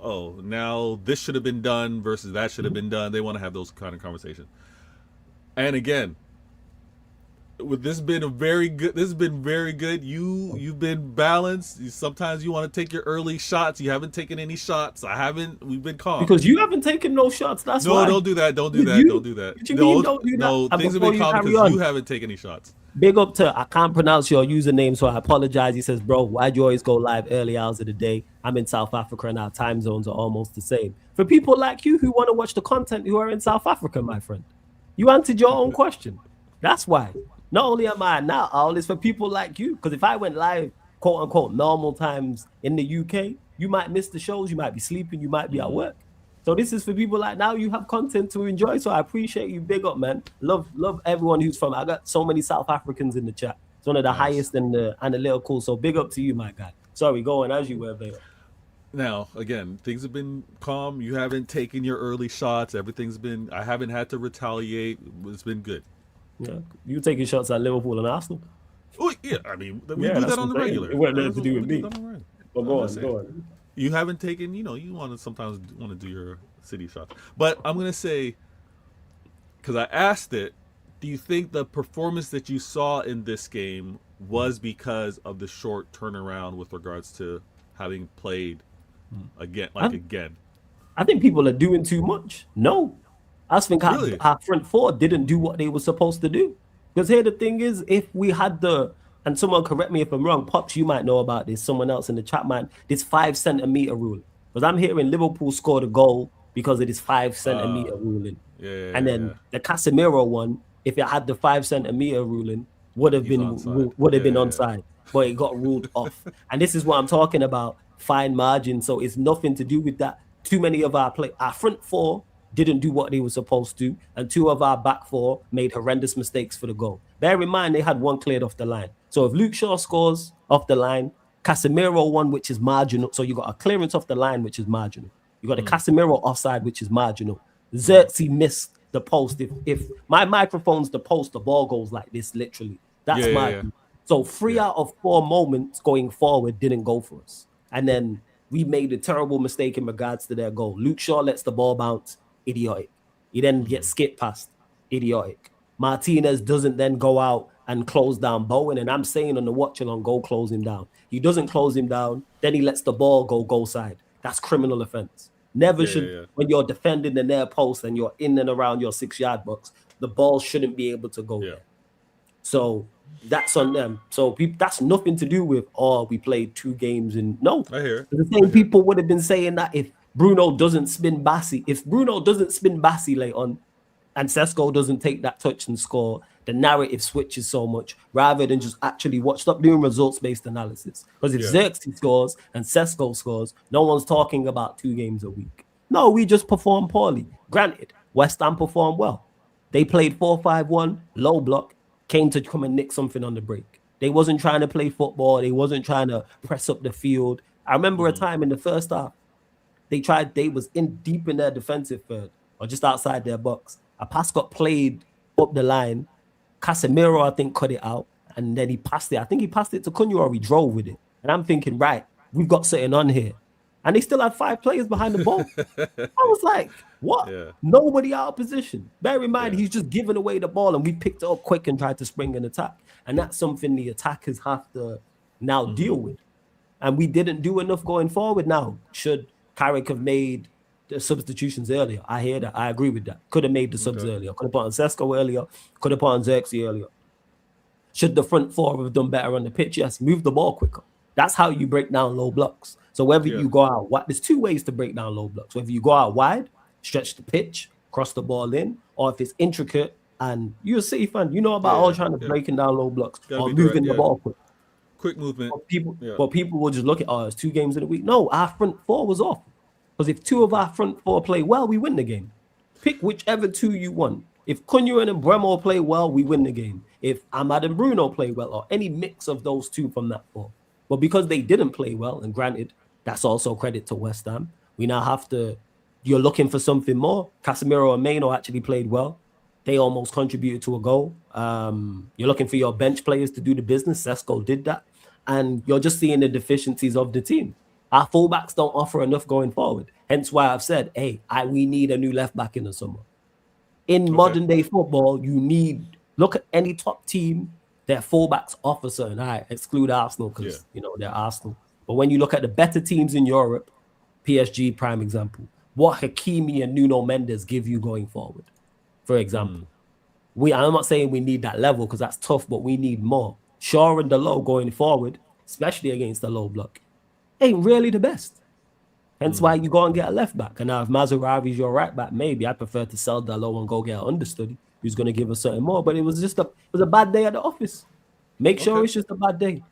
now this should have been done versus that should have been done. They want to have those kind of conversations. And again, this has been very good. You've been balanced. Sometimes you want to take your early shots. You haven't taken any shots. I haven't. We've been calm. Because you haven't taken no shots. That's why. No, don't do that. Don't do that. Don't do that. What you mean, don't do that? No, things have been calm because you haven't taken any shots. Big up to, I can't pronounce your username, so I apologize. He says, bro, why'd you always go live early hours of the day? I'm in South Africa and our time zones are almost the same. For people like you who want to watch the content who are in South Africa, my friend, you answered your own question. That's why. Not only am I now, all is for people like you. Because if I went live, quote unquote, normal times in the UK, you might miss the shows, you might be sleeping, you might be at work. So this is for people like now you have content to enjoy. So I appreciate you. Big up, man. Love everyone who's from. I got so many South Africans in the chat. It's one of the highest in the analytical. So big up to you, my guy. Sorry, go on as you were, Vader. Now, again, things have been calm. You haven't taken your early shots. I haven't had to retaliate. It's been good. Yeah, you taking shots at Liverpool and Arsenal. Oh yeah, I mean we do that on the regular. It wasn't nothing to do with me. But go on. You haven't taken, you want to sometimes want to do your city shots. But I'm going to say, because I asked it, do you think the performance that you saw in this game was because of the short turnaround with regards to having played again? I think people are doing too much. No. I just think our front 4 didn't do what they were supposed to do. Because here the thing is, if we had and someone correct me if I'm wrong, Pops, you might know about this, someone else in the chat, man, this 5 centimeter rule. Because I'm hearing Liverpool scored a goal because of this 5 centimeter ruling. And then the Casemiro one, if it had the 5 centimeter ruling, would have been onside. But it got ruled off. And this is what I'm talking about, fine margin. So it's nothing to do with that. Too many of our front 4 didn't do what they were supposed to, and 2 of our back 4 made horrendous mistakes for the goal. Bear in mind, they had 1 cleared off the line. So if Luke Shaw scores off the line, Casemiro 1, which is marginal. So you got a clearance off the line, which is marginal. You got a Casemiro offside, which is marginal. Xerxes missed the post. If my microphone's the post, the ball goes like this, literally. That's marginal. So 3 out of 4 moments going forward didn't go for us. And then we made a terrible mistake in regards to their goal. Luke Shaw lets the ball bounce. Idiotic. He then gets skipped past. Idiotic. Martinez doesn't then go out and close down Bowen. And I'm saying on the watch along, go close him down. He doesn't close him down. Then he lets the ball go goal side. That's criminal offense. Never should, when you're defending the near post and you're in and around your 6-yard box, the ball shouldn't be able to go there. So that's on them. So that's nothing to do with, we played 2 games and no. I hear it. The same people would have been saying that if Bruno doesn't spin Bassi late on and Sesko doesn't take that touch and score, the narrative switches so much rather than just actually stop doing results-based analysis. Because if Xerxes scores and Sesko scores, no one's talking about 2 games a week. No, we just perform poorly. Granted, West Ham performed well. They played 4-5-1, low block, came to come and nick something on the break. They wasn't trying to play football. They wasn't trying to press up the field. I remember a time in the first half, they was in deep in their defensive third or just outside their box. A pass got played up the line. Casemiro, I think, cut it out. and then he passed it. I think he passed it to Cunha or he drove with it. And I'm thinking, right, we've got something on here. And they still had 5 players behind the ball. I was like, what? Yeah. Nobody out of position. Bear in mind, he's just giving away the ball and we picked it up quick and tried to spring an attack. And that's something the attackers have to now deal with. And we didn't do enough going forward now. Should Carrick have made the substitutions earlier? I hear that. I agree with that. Could have made the subs earlier. Could have put on Sesko earlier. Could have put on Xerxes earlier. Should the front 4 have done better on the pitch? Yes. Move the ball quicker. That's how you break down low blocks. So whether you go out wide, there's 2 ways to break down low blocks. Whether you go out wide, stretch the pitch, cross the ball in, or if it's intricate and you're a City fan, you know about all trying to breaking down low blocks or moving the ball quick. Quick movement. But people will just look at, it's 2 games in a week. No, our front 4 was off. Because if 2 of our front 4 play well, we win the game. Pick whichever 2 you want. If Cunha and Bremo play well, we win the game. If Ahmad and Bruno play well, or any mix of those 2 from that 4. But because they didn't play well, and granted, that's also credit to West Ham. We now have to, you're looking for something more. Casemiro and Maino actually played well. They almost contributed to a goal. You're looking for your bench players to do the business. Sesko did that. And you're just seeing the deficiencies of the team. Our fullbacks don't offer enough going forward. Hence why I've said, we need a new left back in the summer. In modern day football, look at any top team, their fullbacks offer certain. Exclude Arsenal because, they're Arsenal. But when you look at the better teams in Europe, PSG, prime example, what Hakimi and Nuno Mendes give you going forward, for example. I'm not saying we need that level because that's tough, but we need more. Shaw and Dalot going forward, especially against the low block, ain't really the best. Hence why you go and get a left back. And now if Mazraoui's your right back, maybe I prefer to sell Dalot and go get an understudy who's going to give us something more. But it was a bad day at the office. Make sure it's just a bad day.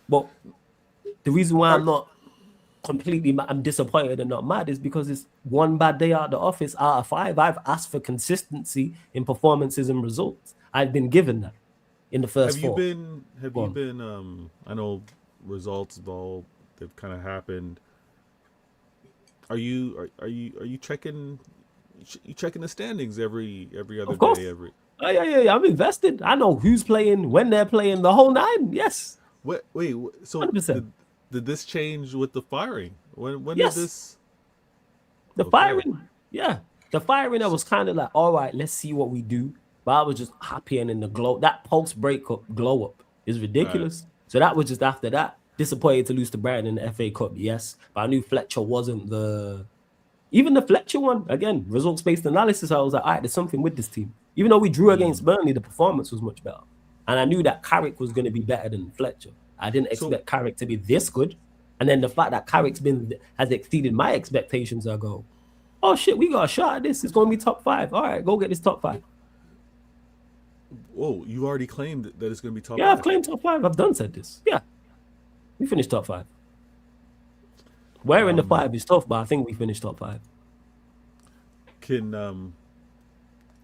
But the reason why I'm disappointed and not mad is because it's one bad day out of the office out of 5. I've asked for consistency in performances and results. I've been given that in the first 4. Have you been I know results they've kind of happened. Are you checking the standings every other day? Yeah. I'm invested. I know who's playing, when they're playing, the whole 9. Yes. Wait. So 100%. Did this change with the firing? When did this? The firing, the firing. I was kind of like, all right, let's see what we do. But I was just happy and in the glow. That post breakup glow up is ridiculous. Right. So that was just after that. Disappointed to lose to Brighton in the FA Cup, yes. But I knew Fletcher wasn't even the Fletcher one, again, results-based analysis, I was like, all right, there's something with this team. Even though we drew against Burnley, the performance was much better. And I knew that Carrick was going to be better than Fletcher. I didn't expect Carrick to be this good. And then the fact that Carrick's has exceeded my expectations, I go, oh shit, we got a shot at this. It's going to be top 5. All right, go get this top 5. Whoa, you already claimed that it's going to be top 5? Yeah, I've claimed top 5. I've done said this. Yeah. We finished top 5. Where in the 5 is tough, but I think we finished top 5. Can and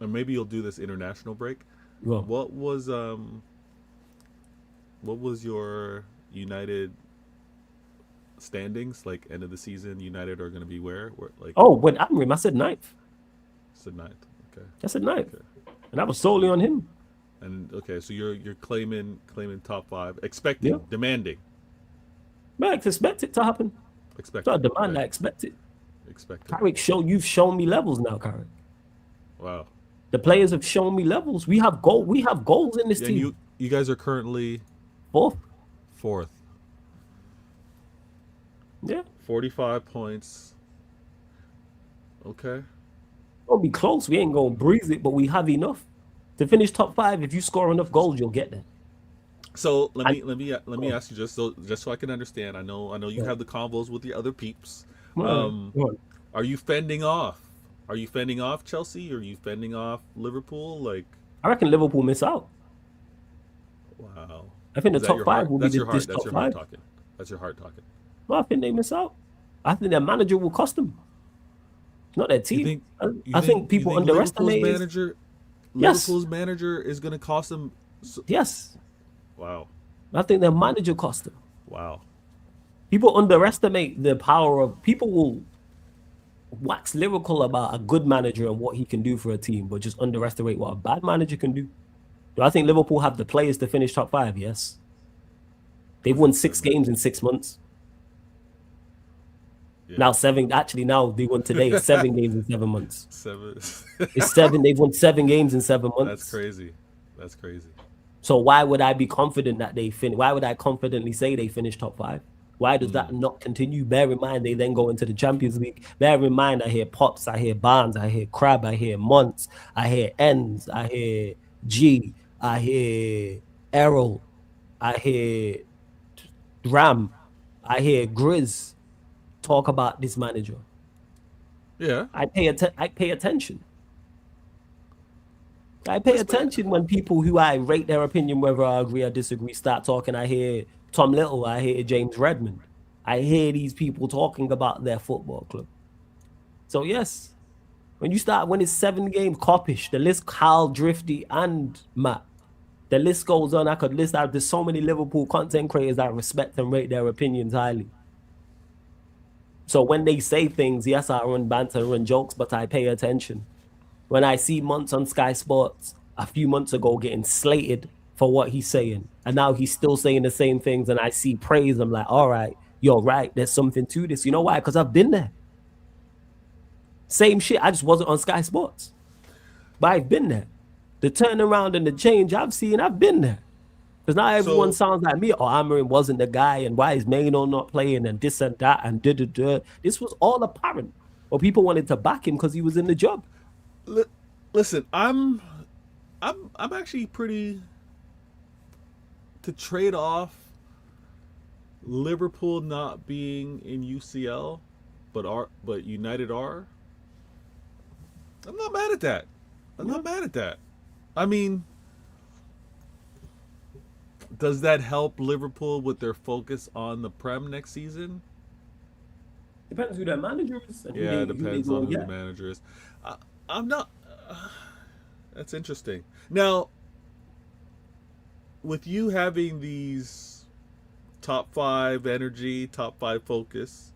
maybe you'll do this international break. Well, what was your United standings like end of the season? United are going to be where like? Oh, when Amrim, I said 9th. Said 9th. Okay. I said 9th, and that was solely on him. And so you're claiming top 5, expecting, demanding. Man, expect it to happen. Expect it. Demand, I expect it. Expect it. Carrick, you've shown me levels now, Carrick. Wow. The players have shown me levels. We have goals in this team. You guys are currently 4th. Yeah. 45 points. Okay. We'll be close. We ain't gonna breeze it, but we have enough to finish top 5. If you score enough goals, you'll get there. So let me ask you just so I can understand. I know you have the convos with your other peeps. Are you fending off? Are you fending off Chelsea? Or are you fending off Liverpool? Like, I reckon Liverpool miss out. Wow. I think the top 5 will be this top 5. That's your heart talking. No, I think they miss out. I think their manager will cost them. Not their team. I think people underestimate Liverpool's manager is going to cost them. Yes. Wow. I think their manager cost them. Wow. People underestimate the power of. People will wax lyrical about a good manager and what he can do for a team, but just underestimate what a bad manager can do. Do I think Liverpool have the players to finish top 5? Yes. They've won 6 games in 6 months. Yeah. Now 7. Actually, now they won today. It's 7 games in 7 months. 7. It's 7. They've won 7 games in 7 months. That's crazy. That's crazy. So why would I be confident that they finish? Why would I confidently say they finish top 5? Why does that not continue? Bear in mind, they then go into the Champions League. Bear in mind, I hear Pops, I hear Barnes, I hear Crab, I hear Muntz, I hear Ends, I hear G, I hear Errol, I hear Ram, I hear Grizz talk about this manager. Yeah. I pay attention. I pay attention when people who I rate their opinion, whether I agree or disagree, start talking. I hear Tom Little, I hear James Redmond. I hear these people talking about their football club. So yes, when it's 7 games, Coppish, the list, Carl, Drifty, and Matt, the list goes on. I could list out. There's so many Liverpool content creators that respect and rate their opinions highly. So when they say things, yes, I run banter, run jokes, but I pay attention. When I see Muntz on Sky Sports a few months ago getting slated for what he's saying, and now he's still saying the same things, and I see praise, I'm like, all right, you're right. There's something to this. You know why? Because I've been there. Same shit. I just wasn't on Sky Sports, but I've been there. The turnaround and the change I've seen, I've been there. Because now everyone sounds like me. Oh, Amarin wasn't the guy, and why is Maino not playing, and this and that, and da-da-da. This was all apparent. Or people wanted to back him because he was in the job. Listen, I'm actually pretty to trade off Liverpool not being in UCL, but United are. I'm not mad at that. I'm not mad at that. I mean, does that help Liverpool with their focus on the Prem next season? Depends who their manager is. Yeah, it depends on who the manager is. I'm not. That's interesting. Now, with you having these top 5 energy, top 5 focus,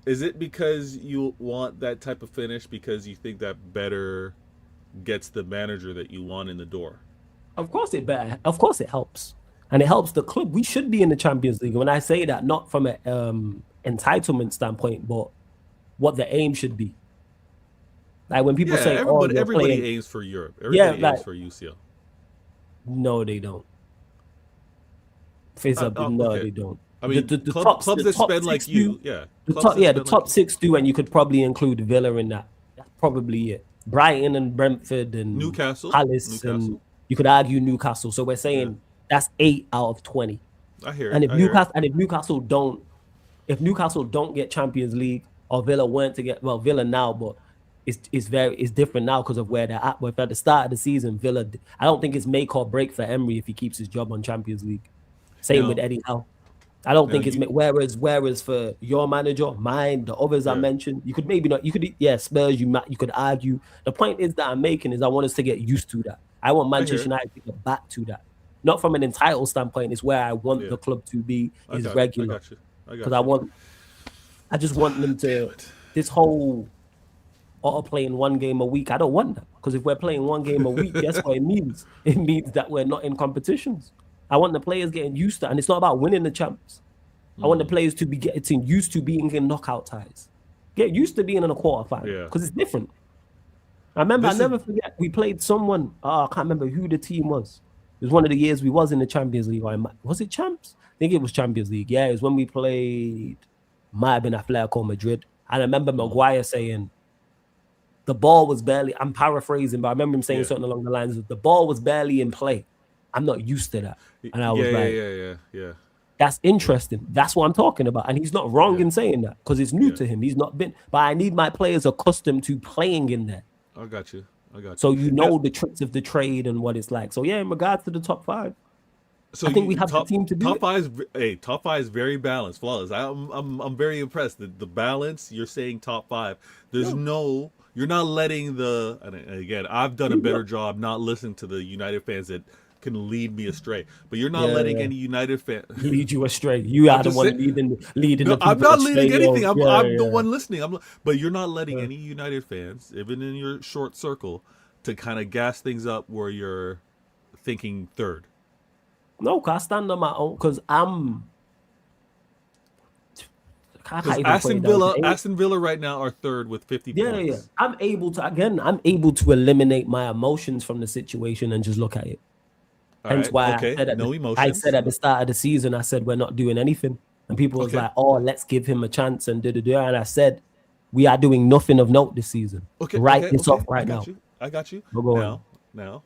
is it because you want that type of finish because you think that better gets the manager that you want in the door? Of course it better. Of course it helps. And it helps the club. We should be in the Champions League. When I say that, not from an entitlement standpoint, but what the aim should be. Like when people say, everybody aims for Europe. Everybody aims for UCL. No, they don't. Face up, no, they don't. I mean, the clubs that spend like you, the top 6 do, and you could probably include Villa in that. That's probably it. Brighton and Brentford and Newcastle, and you could argue Newcastle. So we're saying that's 8 out of 20. I hear it. And if Newcastle don't get Champions League, or Villa weren't to get Villa now, but it's different now because of where they're at. But at the start of the season, Villa, I don't think it's make or break for Emery if he keeps his job on Champions League. Same with Eddie Howe. I don't think it's whereas for your manager, mine, the others I mentioned, you could maybe not. You could Spurs. You could argue. The point is that I'm making is I want us to get used to that. I want Manchester United to get back to that. Not from an entitled standpoint. It's where I want the club to be is regular. Because I just want them to this whole playing 1 game a week. I don't want that because if we're playing 1 game a week, guess what it means? It means that we're not in competitions. I want the players getting used to, and it's not about winning the champs. I want the players to be getting used to being in knockout ties. Get used to being in a quarterfinal because it's different. I remember, I'll never forget, we played someone, I can't remember who the team was. It was one of the years we was in the Champions League. Was it Champs? I think it was Champions League. Yeah, it was when we played, might have been Atletico Madrid. And I remember Maguire saying, the ball was barely, I'm paraphrasing, but I remember him saying something along the lines of, the ball was barely in play. I'm not used to that. And I was yeah. That's interesting. That's what I'm talking about. And he's not wrong in saying that because it's new to him. He's not been, but I need my players accustomed to playing in there. I got you. So you know the tricks of the trade and what it's like. So in regards to the top 5, so I think we have the team to do top 5 top 5 is very balanced, flawless. I'm very impressed. The balance, you're saying top 5. There's you're not letting and again, I've done a better job not listening to the United fans that can lead me astray. But you're not letting any United fan lead you astray. You are the one leading No, the people I'm not astray. leading anything. I'm the one listening. But you're not letting any United fans, even in your short circle, to kind of gas things up where you're thinking third. No, cause I stand on my own. Cause Aston Villa right now are third with 50 points. Yeah. I'm able to eliminate my emotions from the situation and just look at it. Hence why I said at the start of the season, I said we're not doing anything, and people was like, "Oh, let's give him a chance," and and I said, "We are doing nothing of note this season." This off right now. I got you. Now,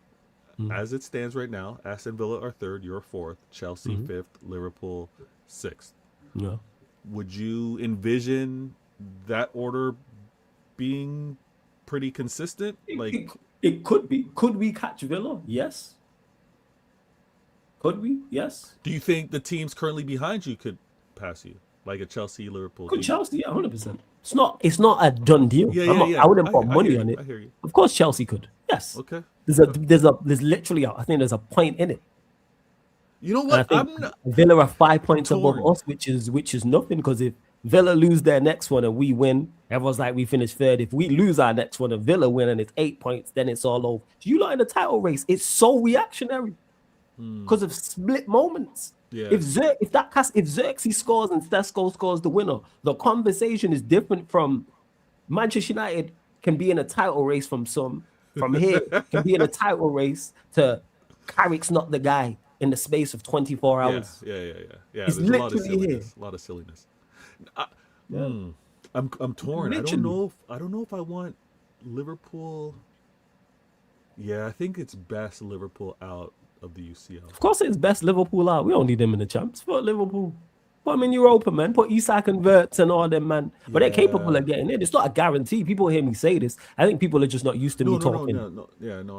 as it stands right now, Aston Villa are third, you're fourth, Chelsea fifth, Liverpool sixth. Yeah. Would you envision that order being pretty consistent? It could be. Could we catch Villa? Yes. Could we? Yes. Do you think the teams currently behind you could pass you, like a Chelsea, Liverpool? Could Chelsea? Yeah, 100%. It's not a done deal. I wouldn't put money on it. I hear you. Of course, Chelsea could. Yes. Okay. There's literally I think there's a point in it. You know what? Villa are 5 points above us, which is nothing, because if Villa lose their next one and we win, everyone's like we finished third. If we lose our next one and Villa win and it's 8 points, then it's all over. You lot in the title race, it's so reactionary because of split moments. Yeah. If Xerxes scores and Sesko scores the winner, the conversation is different from Manchester United can be in a title race from here can be in a title race to Carrick's not the guy in the space of 24 hours. Yeah. It's There's a lot of silliness. I'm torn. Literally. I don't know if I want Liverpool. Yeah, I think it's best Liverpool out of the UCL. Of course, it's best Liverpool out. We don't need them in the champs. Put Liverpool. Put them in Europa, man. Put Isak and Wirtz and all them, man. But they're capable of getting in. It's not a guarantee. People hear me say this. I think people are just not used to me talking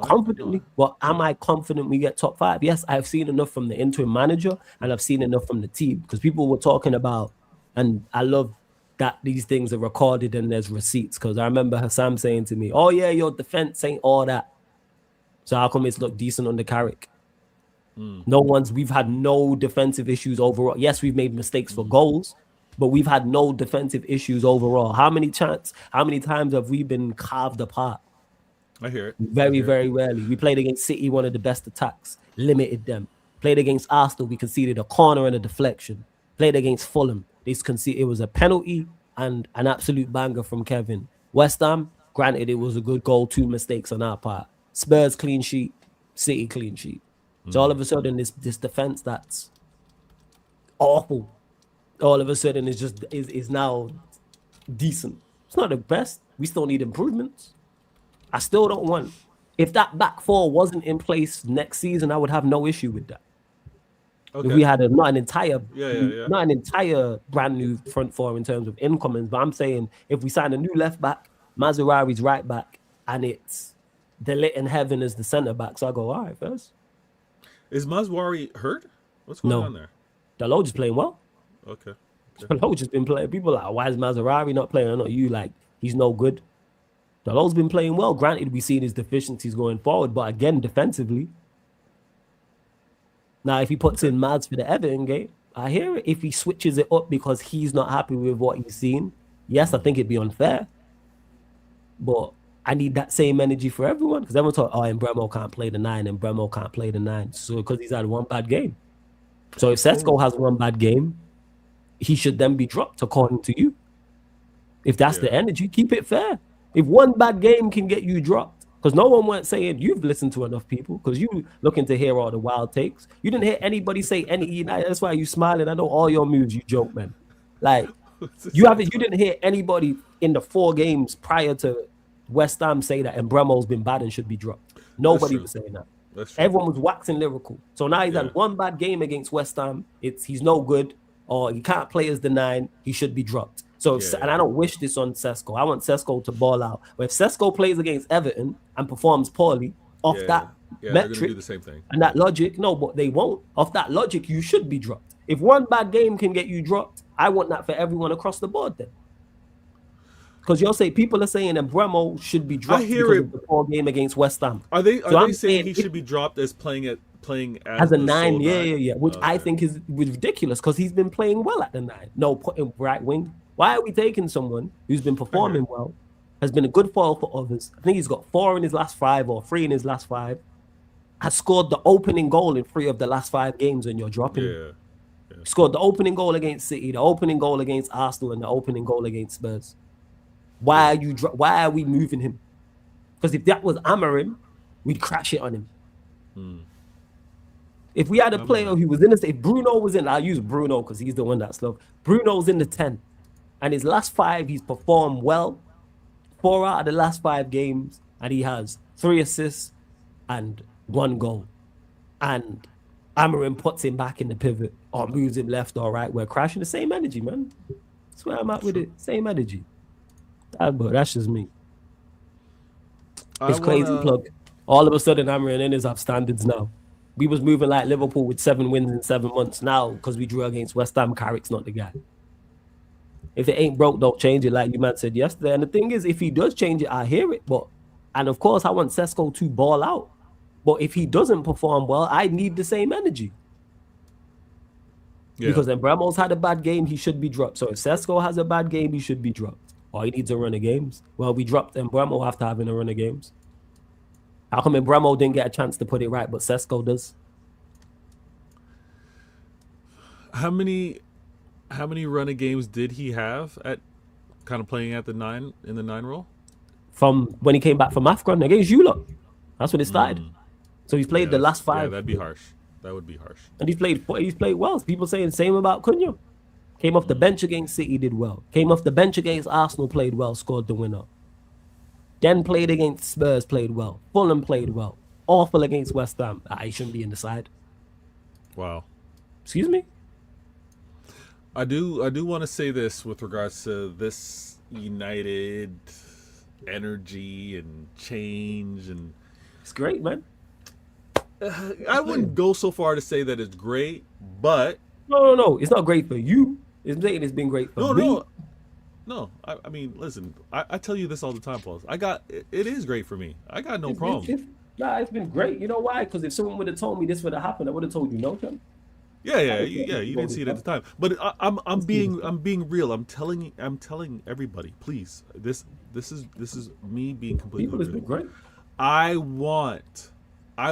confidently. But am I confident we get top 5? Yes, I've seen enough from the interim manager and I've seen enough from the team, because people were talking about, and I love that these things are recorded and there's receipts, because I remember Hassam saying to me, "Oh yeah, your defense ain't all that. So how come it's look decent under Carrick?" We've had no defensive issues overall. Yes, we've made mistakes for goals, but we've had no defensive issues overall. How many times have we been carved apart? I hear it. Very rarely. We played against City, one of the best attacks, limited them. Played against Arsenal, we conceded a corner and a deflection. Played against Fulham, it was a penalty and an absolute banger from Kevin. West Ham, granted, it was a good goal, 2 mistakes on our part. Spurs clean sheet, City clean sheet. So all of a sudden, this defense that's awful, all of a sudden is now decent. It's not the best. We still need improvements. I still don't want. If that back four wasn't in place next season, I would have no issue with that. Okay. If we had not an entire brand new front four in terms of incomings, but I'm saying if we sign a new left back, Mazraoui's right back, and it's Delit in heaven as the centre back, so I go, all right, first. Is Mazraoui hurt? What's going on there? Dalot just playing well. Okay. Dalot just been playing. People are like, why is Mazraoui not playing? Or not you, like, he's no good. Dalot's been playing well. Granted, we've seen his deficiencies going forward, but again, defensively. Now, if he puts in Mads for the Everton game, I hear it. If he switches it up because he's not happy with what he's seen, yes, I think it'd be unfair. But I need that same energy for everyone, because everyone thought, Mbeumo can't play the 9, and Mbeumo can't play the 9. So because he's had one bad game. So if Sesko has one bad game, he should then be dropped, according to you. If that's the energy, keep it fair. If one bad game can get you dropped, because no one went saying you've listened to enough people, because you looking to hear all the wild takes. You didn't hear anybody say any United. That's why you smiling. I know all your moves, you joke, man. Like you didn't hear anybody in the 4 games prior to West Ham say that Mbeumo's been bad and should be dropped. Nobody was saying that. Everyone was waxing lyrical. So now he's had one bad game against West Ham. He's no good, or he can't play as the 9. He should be dropped. So and I don't wish this on Sesko. I want Sesko to ball out. But if Sesko plays against Everton and performs poorly off that metric, do the same thing. And that logic, no, but they won't. Off that logic, you should be dropped. If one bad game can get you dropped, I want that for everyone across the board then. Because people are saying that Bremo should be dropped hear because it. of the poor game against West Ham. Are they I'm saying he if- should be dropped as playing as as a the 9? sole Yeah, nine? yeah, yeah. Which I Okay. think is ridiculous because he's been playing well at the 9. No, put him right wing. Why are we taking someone who's been performing well, has been a good foil for others? I think he's got 4 in his last 5 or 3 in his last 5. Has scored the opening goal in 3 of the last 5 games when you're dropping him. Yeah. Scored the opening goal against City, the opening goal against Arsenal, and the opening goal against Spurs. Why are we moving him? Because if that was Amarim, we'd crash it on him. If we had a player who was in the, if Bruno was in, I'll use Bruno because he's the one that's loved. Bruno's in the 10, and his last 5 he's performed well. 4 out of the last 5 games, and he has 3 assists and 1 goal. And Amarim puts him back in the pivot or moves him left or right. We're crashing the same energy, man. That's where I'm at with it. Same energy. But that's just me. It's crazy plug. All of a sudden, Amarin in his up standards now. We was moving like Liverpool with 7 wins in 7 months. Now, because we drew against West Ham, Carrick's not the guy. If it ain't broke, don't change it, like you man said yesterday. And the thing is, if he does change it, I hear it. And of course, I want Sesko to ball out. But if he doesn't perform well, I need the same energy. Yeah. Because when Bremo's had a bad game, he should be dropped. So if Sesko has a bad game, he should be dropped. Or he needs a run of games. Well, we dropped Bremo after having a run of games. How come Bremo didn't get a chance to put it right, but Sesko does? How many run of games did he have at kind of playing at the 9 in the 9 role? From when he came back from AFCON against you lot. That's when it started. So he's played the last 5. Yeah, that'd be harsh. That would be harsh. And he's played well. People saying the same about Cunha. Came off the bench against City, did well. Came off the bench against Arsenal, played well, scored the winner. Then played against Spurs, played well. Fulham played well. Awful against West Ham. He shouldn't be in the side. Wow. Excuse me? I do want to say this with regards to this United energy and change, and It's great, man. I wouldn't go so far to say that it's great, but No. It's not great for you. It's been great for me. No. I mean, listen. I tell you this all the time, Paul. It is great for me. I got no problem. It's been great. You know why? Because if someone would have told me this would have happened, I would have told you no, Tim. Yeah. You didn't see it at the time, but I'm being real. I'm telling everybody, please. This is me being completely People, it's been real. great. I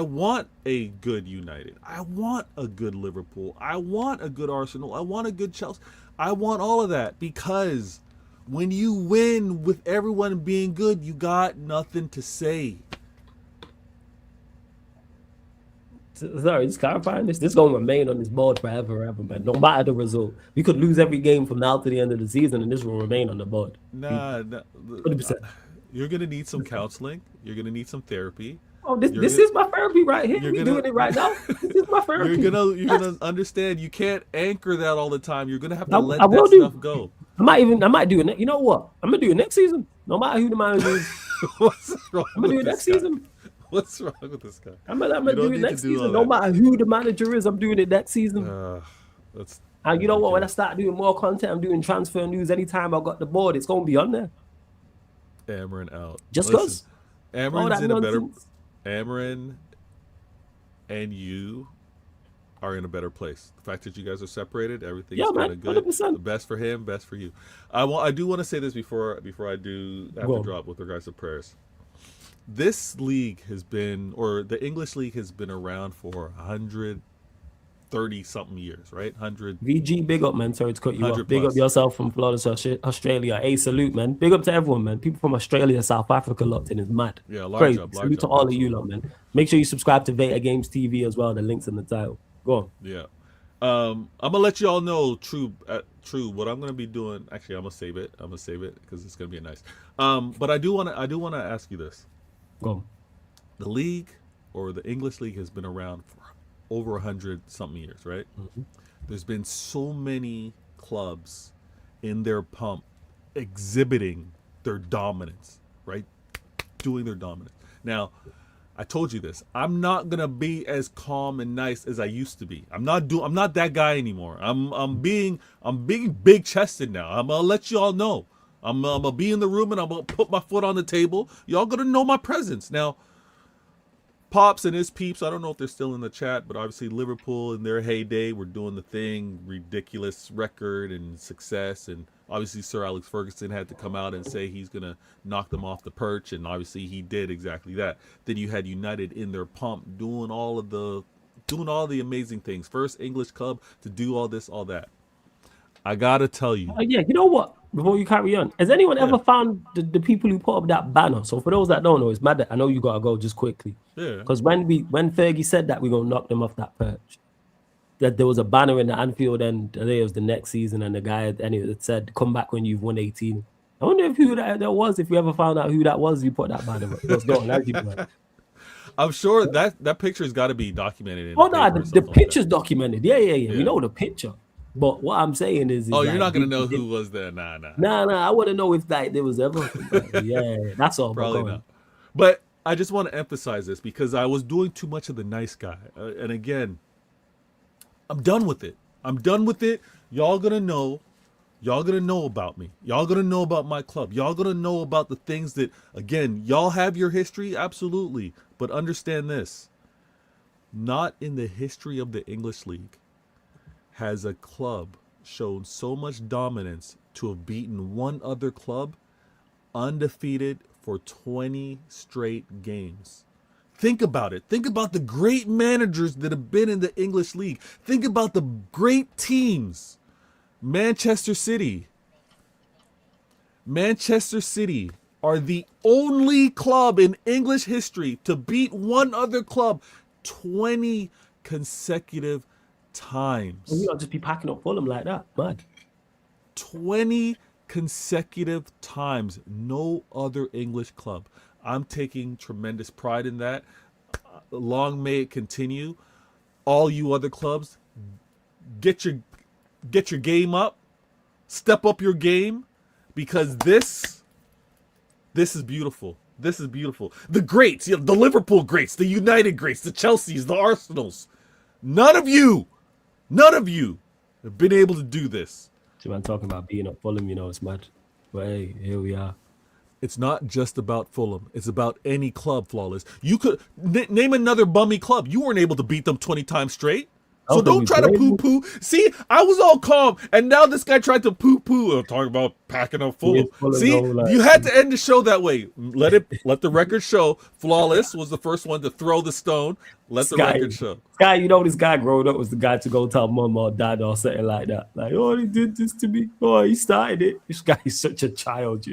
want a good United. I want a good Liverpool. I want a good Arsenal. I want a good Chelsea. I want all of that, because when you win with everyone being good, you got nothing to say. Sorry, just clarifying this. This is going to remain on this board forever, man. No matter the result. We could lose every game from now to the end of the season, and this will remain on the board. Nah. 100%. You're going to need some counseling. You're going to need some therapy. Oh, this is my therapy right here. You're We're doing it right now. This is my therapy. You're gonna understand. You can't anchor that all the time. You're gonna have to let I will that stuff go. I might do it. You know what? I'm gonna do it next season. No matter who the manager is. What's wrong I'm gonna do with it next this guy? season. What's wrong with this guy? I'm gonna You don't do it need next to do all season. No that. matter who the manager is, I'm doing it next season. That's And you know what? When I start doing more content, I'm doing transfer news. Anytime I got the board, it's gonna be on there. Amarin out. Just Listen, because. Amarin's in a better. Amarin and you are in a better place. The fact that you guys are separated, everything is kind of good. 100%. The best for him, best for you. I do want to say this before I do have to drop with regards to prayers. This league has been, or the English league has been around for 130 something years, right? 100. VG, big up, man. Sorry to cut you off. Big plus. up yourself from Florida, Australia. Hey, salute, man. Big up to everyone, man. People from Australia, South Africa locked in is mad. Yeah, large Crazy. up. Salute to all of you, lot, man. Make sure you subscribe to Vader Games TV as well. The link's in the title. Go on. Yeah. I'm gonna let you all know, true. What I'm gonna be doing. Actually, I'm gonna save it because it's gonna be nice. But I do wanna ask you this. Go on. The league, or the English league, has been around for over 100 something years, right? Mm-hmm. There's been so many clubs in their pump exhibiting their dominance, right? Doing their dominance. Now, I told you this. I'm not gonna be as calm and nice as I used to be. I'm not that guy anymore. I'm being big chested now. I'm gonna let you all know. I'm gonna be in the room and I'm gonna put my foot on the table. Y'all gonna know my presence. Now, Pops and his peeps, I don't know if they're still in the chat, but obviously Liverpool in their heyday were doing the thing, ridiculous record and success, and obviously Sir Alex Ferguson had to come out and say he's gonna knock them off the perch, and obviously he did exactly that. Then you had United in their pump doing all the amazing things. First English club to do all this, all that. I gotta tell you. Yeah, you know what? Before you carry on, has anyone ever found the people who put up that banner? So for those that don't know, it's mad that I know you gotta go just quickly. Yeah. Because when Fergie said that we're gonna knock them off that perch, that there was a banner in the Anfield and it was the next season, and the guy it said, "Come back when you've won 18." I wonder if who that was. If you ever found out who that was, who put that banner up. I'm sure that picture's got to be documented. The picture's documented. Yeah. We know the picture. But what I'm saying is you're not gonna know who was there. Nah. I want to know if there was ever. That's all. Probably not. But I just want to emphasize this because I was doing too much of the nice guy, and again, I'm done with it. Y'all gonna know about me. Y'all gonna know about my club. Y'all gonna know about the things that, again, y'all have your history, absolutely. But understand this: not in the history of the English League has a club shown so much dominance to have beaten one other club undefeated for 20 straight games. Think about it. Think about the great managers that have been in the English League. Think about the great teams. Manchester City are the only club in English history to beat one other club 20 consecutive times. We don't just be packing up Fulham like that, mad. 20 consecutive times. No other English club. I'm taking tremendous pride in that. Long may it continue. All you other clubs, get your game up. Step up your game, because this is beautiful. This is beautiful. The greats, the Liverpool greats, the United greats, the Chelseas, the Arsenals. None of you have been able to do this. So I'm talking about being up Fulham, it's mad. But hey, here we are. It's not just about Fulham. It's about any club, Flawless. You could name another bummy club. You weren't able to beat them 20 times straight. So don't try to poo-poo. See, I was all calm, and now this guy tried to poo-poo. Talking about packing up Fulham. See, you had to end the show that way. Let the record show. Flawless was the first one to throw the stone. Let the record show. This guy growing up was the guy to go tell mom or dad or something like that. Like, oh, he did this to me. Oh, he started it. This guy is such a child,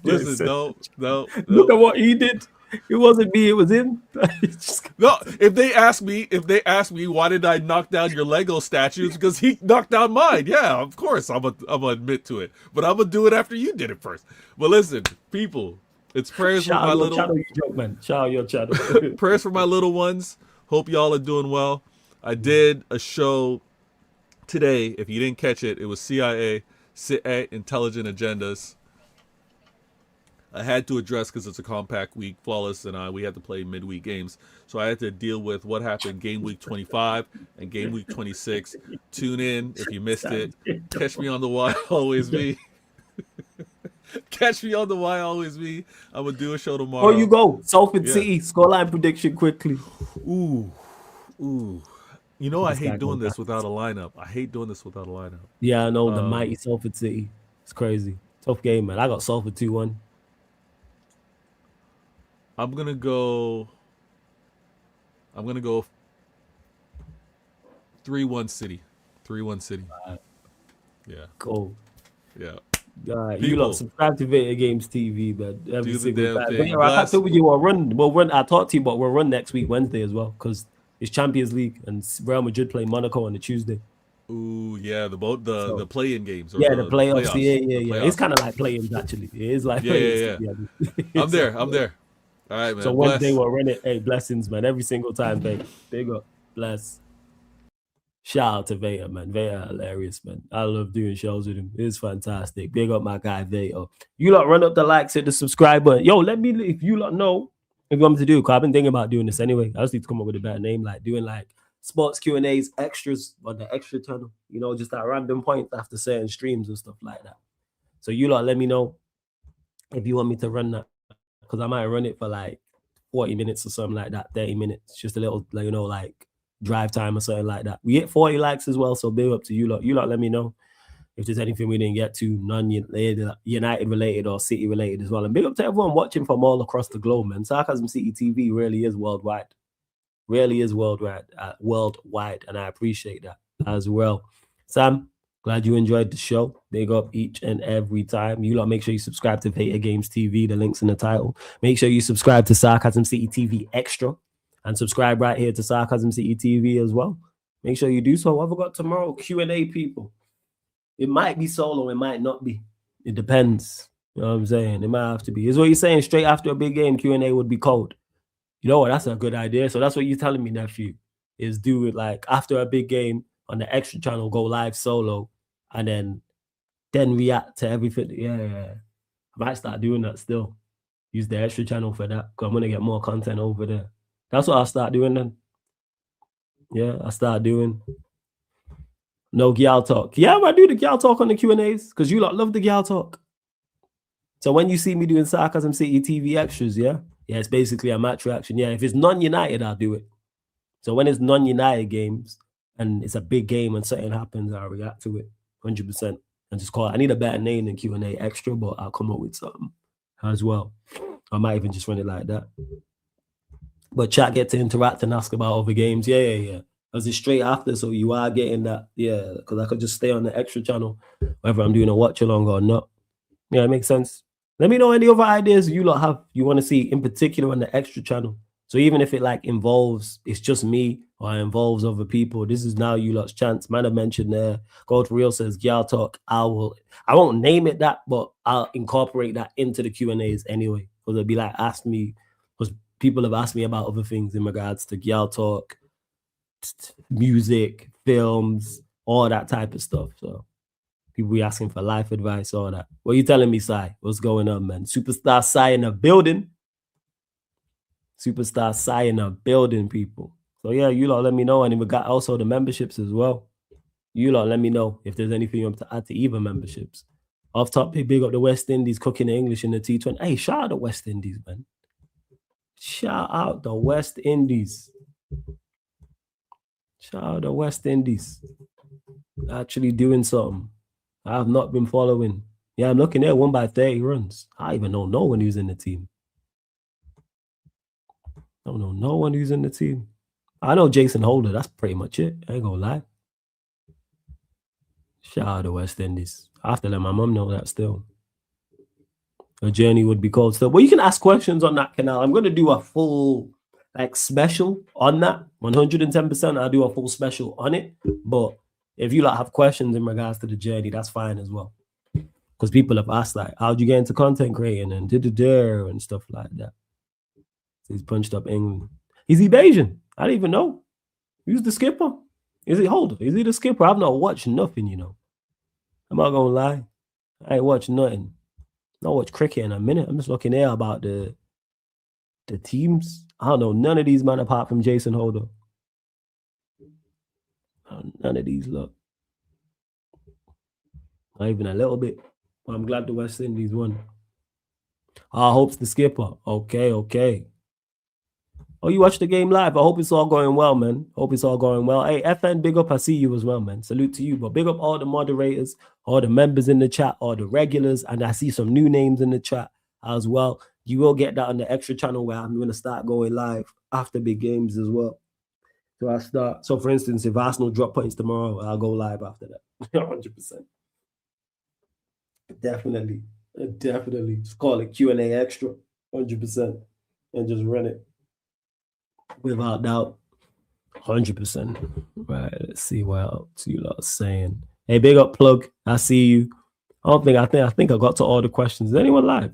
Listen, no. Look at what he did. It wasn't me, it was him. No, if they ask me why did I knock down your Lego statues, because he knocked down mine. Yeah, of course I'm gonna admit to it. But I'm gonna do it after you did it first. But listen, people, it's prayers for my little channel, you joke, man. Shout out your channel. Prayers for my little ones. Hope y'all are doing well. I did a show today. If you didn't catch it, it was CIA Intelligent Agendas. I had to address, because it's a compact week, Flawless and we had to play midweek games. So I had to deal with what happened game week 25 and game week 26. Tune in if you missed it. Catch me on the Why Always Me. Catch me on the Why Always Me. I'm going to do a show tomorrow. Before you go, Salford City, scoreline prediction quickly. Ooh. I hate doing this without a lineup. Yeah, I know, the mighty Salford City. It's crazy. Tough game, man. I got Salford 2-1. I'm gonna go 3-1 City. 3-1 City. Yeah. Cool. Yeah. You lot subscribe to Vader Games TV, man. Every single time. Thing. Yeah, I can't tell you we'll run. I talked to you, but we'll run next week Wednesday as well, because it's Champions League and Real Madrid play Monaco on the Tuesday. Ooh, yeah, the play-in games. The playoffs. Yeah. It's kind of like play-ins, actually. It is like yeah. I'm there. All right, man. So Wednesday we'll run it. Hey, blessings, man. Every single time, babe. Big up. Bless. Shout out to Vader, man. Vader hilarious, man. I love doing shows with him. It's fantastic. Big up my guy, Vader. You lot run up the likes, hit the subscribe button. Yo, let me, if you lot know what you want me to do, because I've been thinking about doing this anyway. I just need to come up with a better name, like doing like sports Q&As, extras on the extra channel. Just at random points after certain streams and stuff like that. So you lot let me know. if you want me to run that, because I might run it for like 40 minutes or something like that, 30 minutes, just a little, like, you know, like drive time or something like that. We hit 40 likes as well, so big up to you lot. You lot let me know if there's anything we didn't get to, non-United related or City related as well. And big up to everyone watching from all across the globe, man. Sarcasm City TV really is worldwide. Really is worldwide, and I appreciate that as well. Sam, glad you enjoyed the show. Big up each and every time. You lot make sure you subscribe to Vader Games TV. The link's in the title. Make sure you subscribe to Sarcasm City TV Extra and subscribe right here to Sarcasm City TV as well. Make sure you do so. What have I got tomorrow? Q&A, people. It might be solo, it might not be. It depends. You know what I'm saying? It might have to be. Is what you're saying? Straight after a big game, Q&A would be cold. You know what? That's a good idea. So that's what you're telling me, nephew, is do it like after a big game on the extra channel, go live solo, and then react to everything. Yeah. I might start doing that still. Use the extra channel for that, because I'm going to get more content over there. That's what I'll start doing then. Yeah, I'll start doing. No gal talk. Yeah, I do the gal talk on the Q&As, because you lot love the gal talk. So when you see me doing Sarcasm City TV extras, yeah, it's basically a match reaction. Yeah, if it's non-United, I'll do it. So when it's non-United games and it's a big game and something happens, I'll react to it 100% and just call it. I need a better name than Q&A extra, but I'll come up with something as well. I might even just run it like that. But chat get to interact and ask about other games. Yeah. Because it's straight after, so you are getting that. Yeah, because I could just stay on the extra channel, whether I'm doing a watch along or not. Yeah, it makes sense. Let me know any other ideas you lot have you want to see in particular on the extra channel. So even if it like involves, it's just me or it involves other people, this is now you lot's chance. Man, I mentioned there, Gold Real says, Gyal Talk, I won't name it that, but I'll incorporate that into the Q&As anyway. Because it'll be like, ask me, because people have asked me about other things in regards to Gyal Talk, music, films, all that type of stuff. So people be asking for life advice, all that. What are you telling me, Sai? What's going on, man? Superstar Sai in the building. Superstar Sai in the building, people. So yeah, you lot let me know. And we got also the memberships as well. You lot let me know if there's anything you want to add to either memberships. Off top, big up the West Indies cooking the English in the T20. Hey, shout out the West Indies, man. Shout out the West Indies. Shout out the West Indies. Actually doing something. I have not been following. Yeah, I'm looking at 1 by 30 runs. I even don't know when he was in the team. I don't know no one who's in the team. I know Jason Holder. That's pretty much it. I ain't gonna lie. Shout out to West Indies. I have to let my mom know that still. A journey would be cold still. Well, you can ask questions on that canal. I'm going to do a full special on that. 110%. I'll do a full special on it. But if you have questions in regards to the journey, that's fine as well. Because people have asked like, how'd you get into content creating and and stuff like that. So he's punched up England. Is he Bayesian? I don't even know. Who's the skipper? Is he Holder? Is he the skipper? I've not watched nothing, you know. I'm not gonna lie. I ain't watched nothing. Not watch cricket in a minute. I'm just looking there about the teams. I don't know none of these men apart from Jason Holder. None of these look. Not even a little bit. But I'm glad the West Indies won. I hope's the skipper. Okay. Oh, you watched the game live. I hope it's all going well, man. Hope it's all going well. Hey, FN, big up. I see you as well, man. Salute to you. But big up all the moderators, all the members in the chat, all the regulars. And I see some new names in the chat as well. You will get that on the extra channel where I'm going to start going live after big games as well. So for instance, if Arsenal drop points tomorrow, I'll go live after that. 100%. Definitely. Just call it Q&A extra. 100%. And just run it. Without doubt. 100%. Right. Let's see what else you lot are saying. Hey, big up Plug. I see you. I think I got to all the questions. Is anyone live?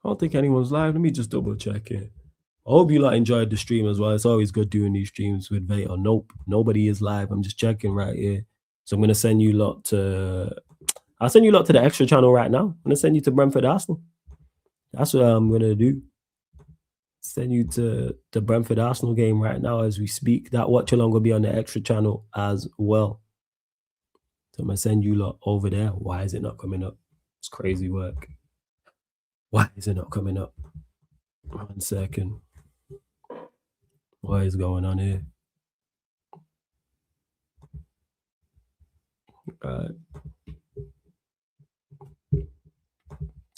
I don't think anyone's live. Let me just double check here. I hope you lot enjoyed the stream as well. It's always good doing these streams with Vader. Nope. Nobody is live. I'm just checking right here. So I'm going to send you lot to... I'll send you lot to the extra channel right now. I'm going to send you to Brentford Arsenal. That's what I'm going to do. Send you to the Brentford Arsenal game right now as we speak. That watch along will be on the extra channel as well. So I'm going to send you lot over there. Why is it not coming up? It's crazy work. Why is it not coming up? 1 second. What is going on here?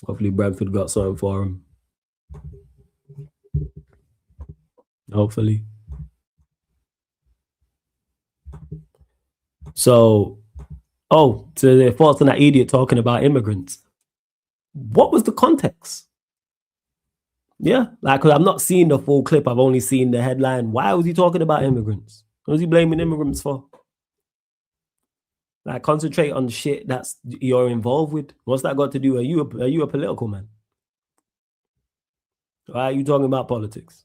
Hopefully Brentford got something for him. Hopefully. So, to the thoughts on that idiot talking about immigrants. What was the context? Yeah, like, because I'm not seeing the full clip. I've only seen the headline. Why was he talking about immigrants? What was he blaming immigrants for? Like, concentrate on shit that's you're involved with. What's that got to do? Are you a political man? Why are you talking about politics?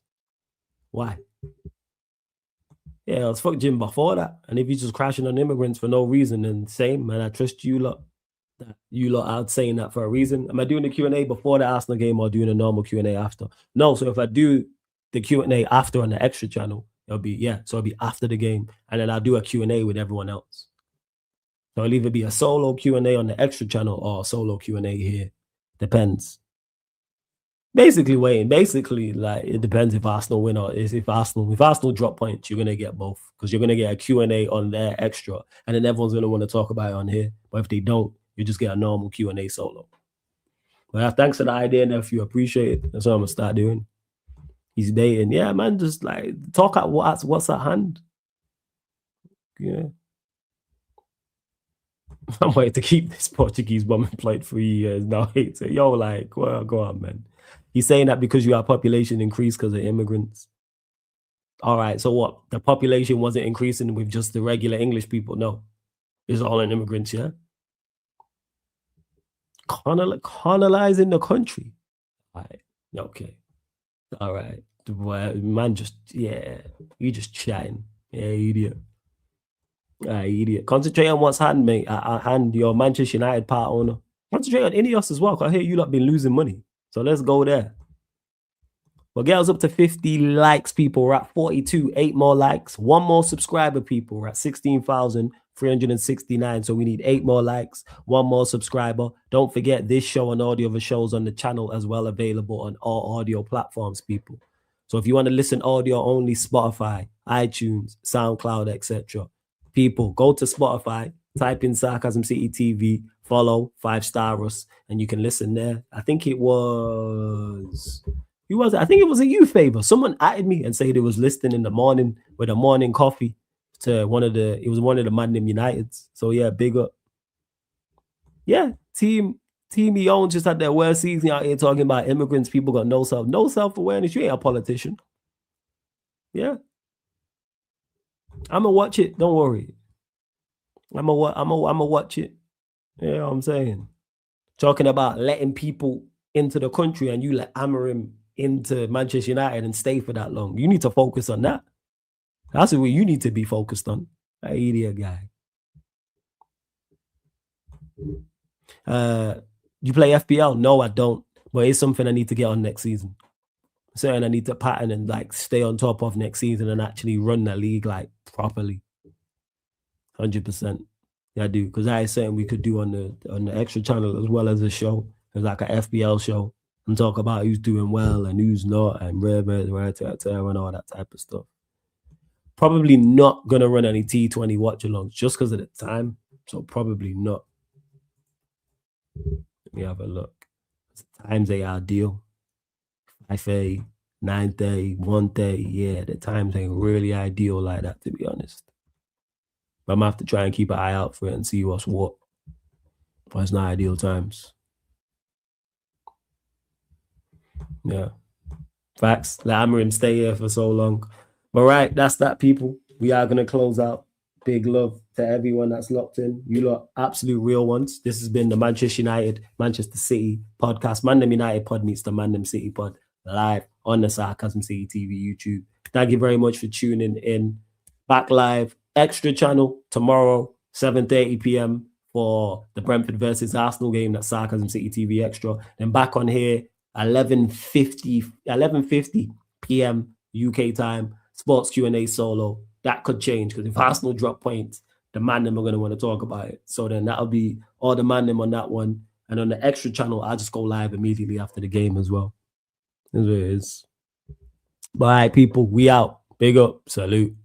Why? Yeah, let's fuck Jim before that. And if he's just crashing on immigrants for no reason, then same, man. I trust you lot. You lot out saying that for a reason. Am I doing the Q&A before the Arsenal game or doing a normal Q&A after? No, so if I do the Q&A after on the extra channel, it'll be after the game. And then I'll do a Q&A with everyone else. So it'll either be a solo Q&A on the extra channel or a solo Q&A here. Depends. Basically, like, it depends if Arsenal win or if Arsenal drop points, you're going to get both. Because you're going to get a Q&A on their extra. And then everyone's going to want to talk about it on here. But if they don't, you just get a normal Q&A solo. Well, thanks for the idea, nephew. Appreciate it. That's what I'm going to start doing. He's dating. Yeah, man, just like talk at what's at hand. Yeah. I'm waiting to keep this Portuguese bum employed for years now. Hate it. Yo, like, well, go on, man. He's saying that because you have population increase because of immigrants. All right, so what? The population wasn't increasing with just the regular English people? No. It's all in immigrants, yeah? Colonizing the country. All right. Okay. All right. Man, you just chatting. Yeah, idiot. Idiot. Concentrate on what's hand, mate. And your Manchester United part owner. Concentrate on Ineos as well. Because I hear you lot been losing money. So let's go there. Well, get us up to 50 likes, people. We're at 42. 8 more likes. 1 more subscriber, people. We're at 16,369. So we need 8 more likes. 1 more subscriber. Don't forget this show and all the other shows on the channel as well, available on all audio platforms, people. So if you want to listen audio only, Spotify, iTunes, SoundCloud, etc. People, go to Spotify, type in Sarcasm City TV, follow 5-star us, and you can listen there. I think it was a you favor. Someone added me and said it was listening in the morning with a morning coffee to one of the Mandem Uniteds. So yeah, big up. Yeah, team he owns just had their worst season out here talking about immigrants. People got no self-awareness. You ain't a politician. Yeah. I'm gonna watch it. Don't worry. I'm gonna watch it. You know what I'm saying? Talking about letting people into the country and you let Amorim into Manchester United and stay for that long. You need to focus on that. That's what you need to be focused on. That idiot guy. You play FPL? No, I don't. But it's something I need to get on next season. Certain I need to pattern and like stay on top of next season and actually run the league like properly. 100%. Yeah, I do. Because that is something we could do on the extra channel as well as a show. It's like an FPL show and talk about who's doing well and who's not and and all that type of stuff. Probably not gonna run any T20 watch-alongs just because of the time. So probably not. Let me have a look. Times they are ideal. 5:30, 9:30, 1:30. Yeah, the times ain't really ideal like that, to be honest. But I'm gonna have to try and keep an eye out for it and see what's what. But it's not ideal times. Yeah. Facts. Let Amorim stay here for so long. But right, that's that, people. We are gonna close out. Big love to everyone that's locked in. You lot absolute real ones. This has been the Manchester United, Manchester City podcast. Mandem United pod meets the Mandem City pod live on the Sarcasm City TV YouTube. Thank you very much for tuning in. Back live, extra channel tomorrow, 7:30 p.m. for the Brentford versus Arsenal game. That's Sarcasm City TV Extra. Then back on here, 11:50 p.m. UK time, sports Q&A solo. That could change because if Arsenal drop points, the Mandem are going to want to talk about it. So then that'll be all the Mandem on that one. And on the extra channel, I just go live immediately after the game as well. That's what it is. But all right, people, we out. Big up. Salute.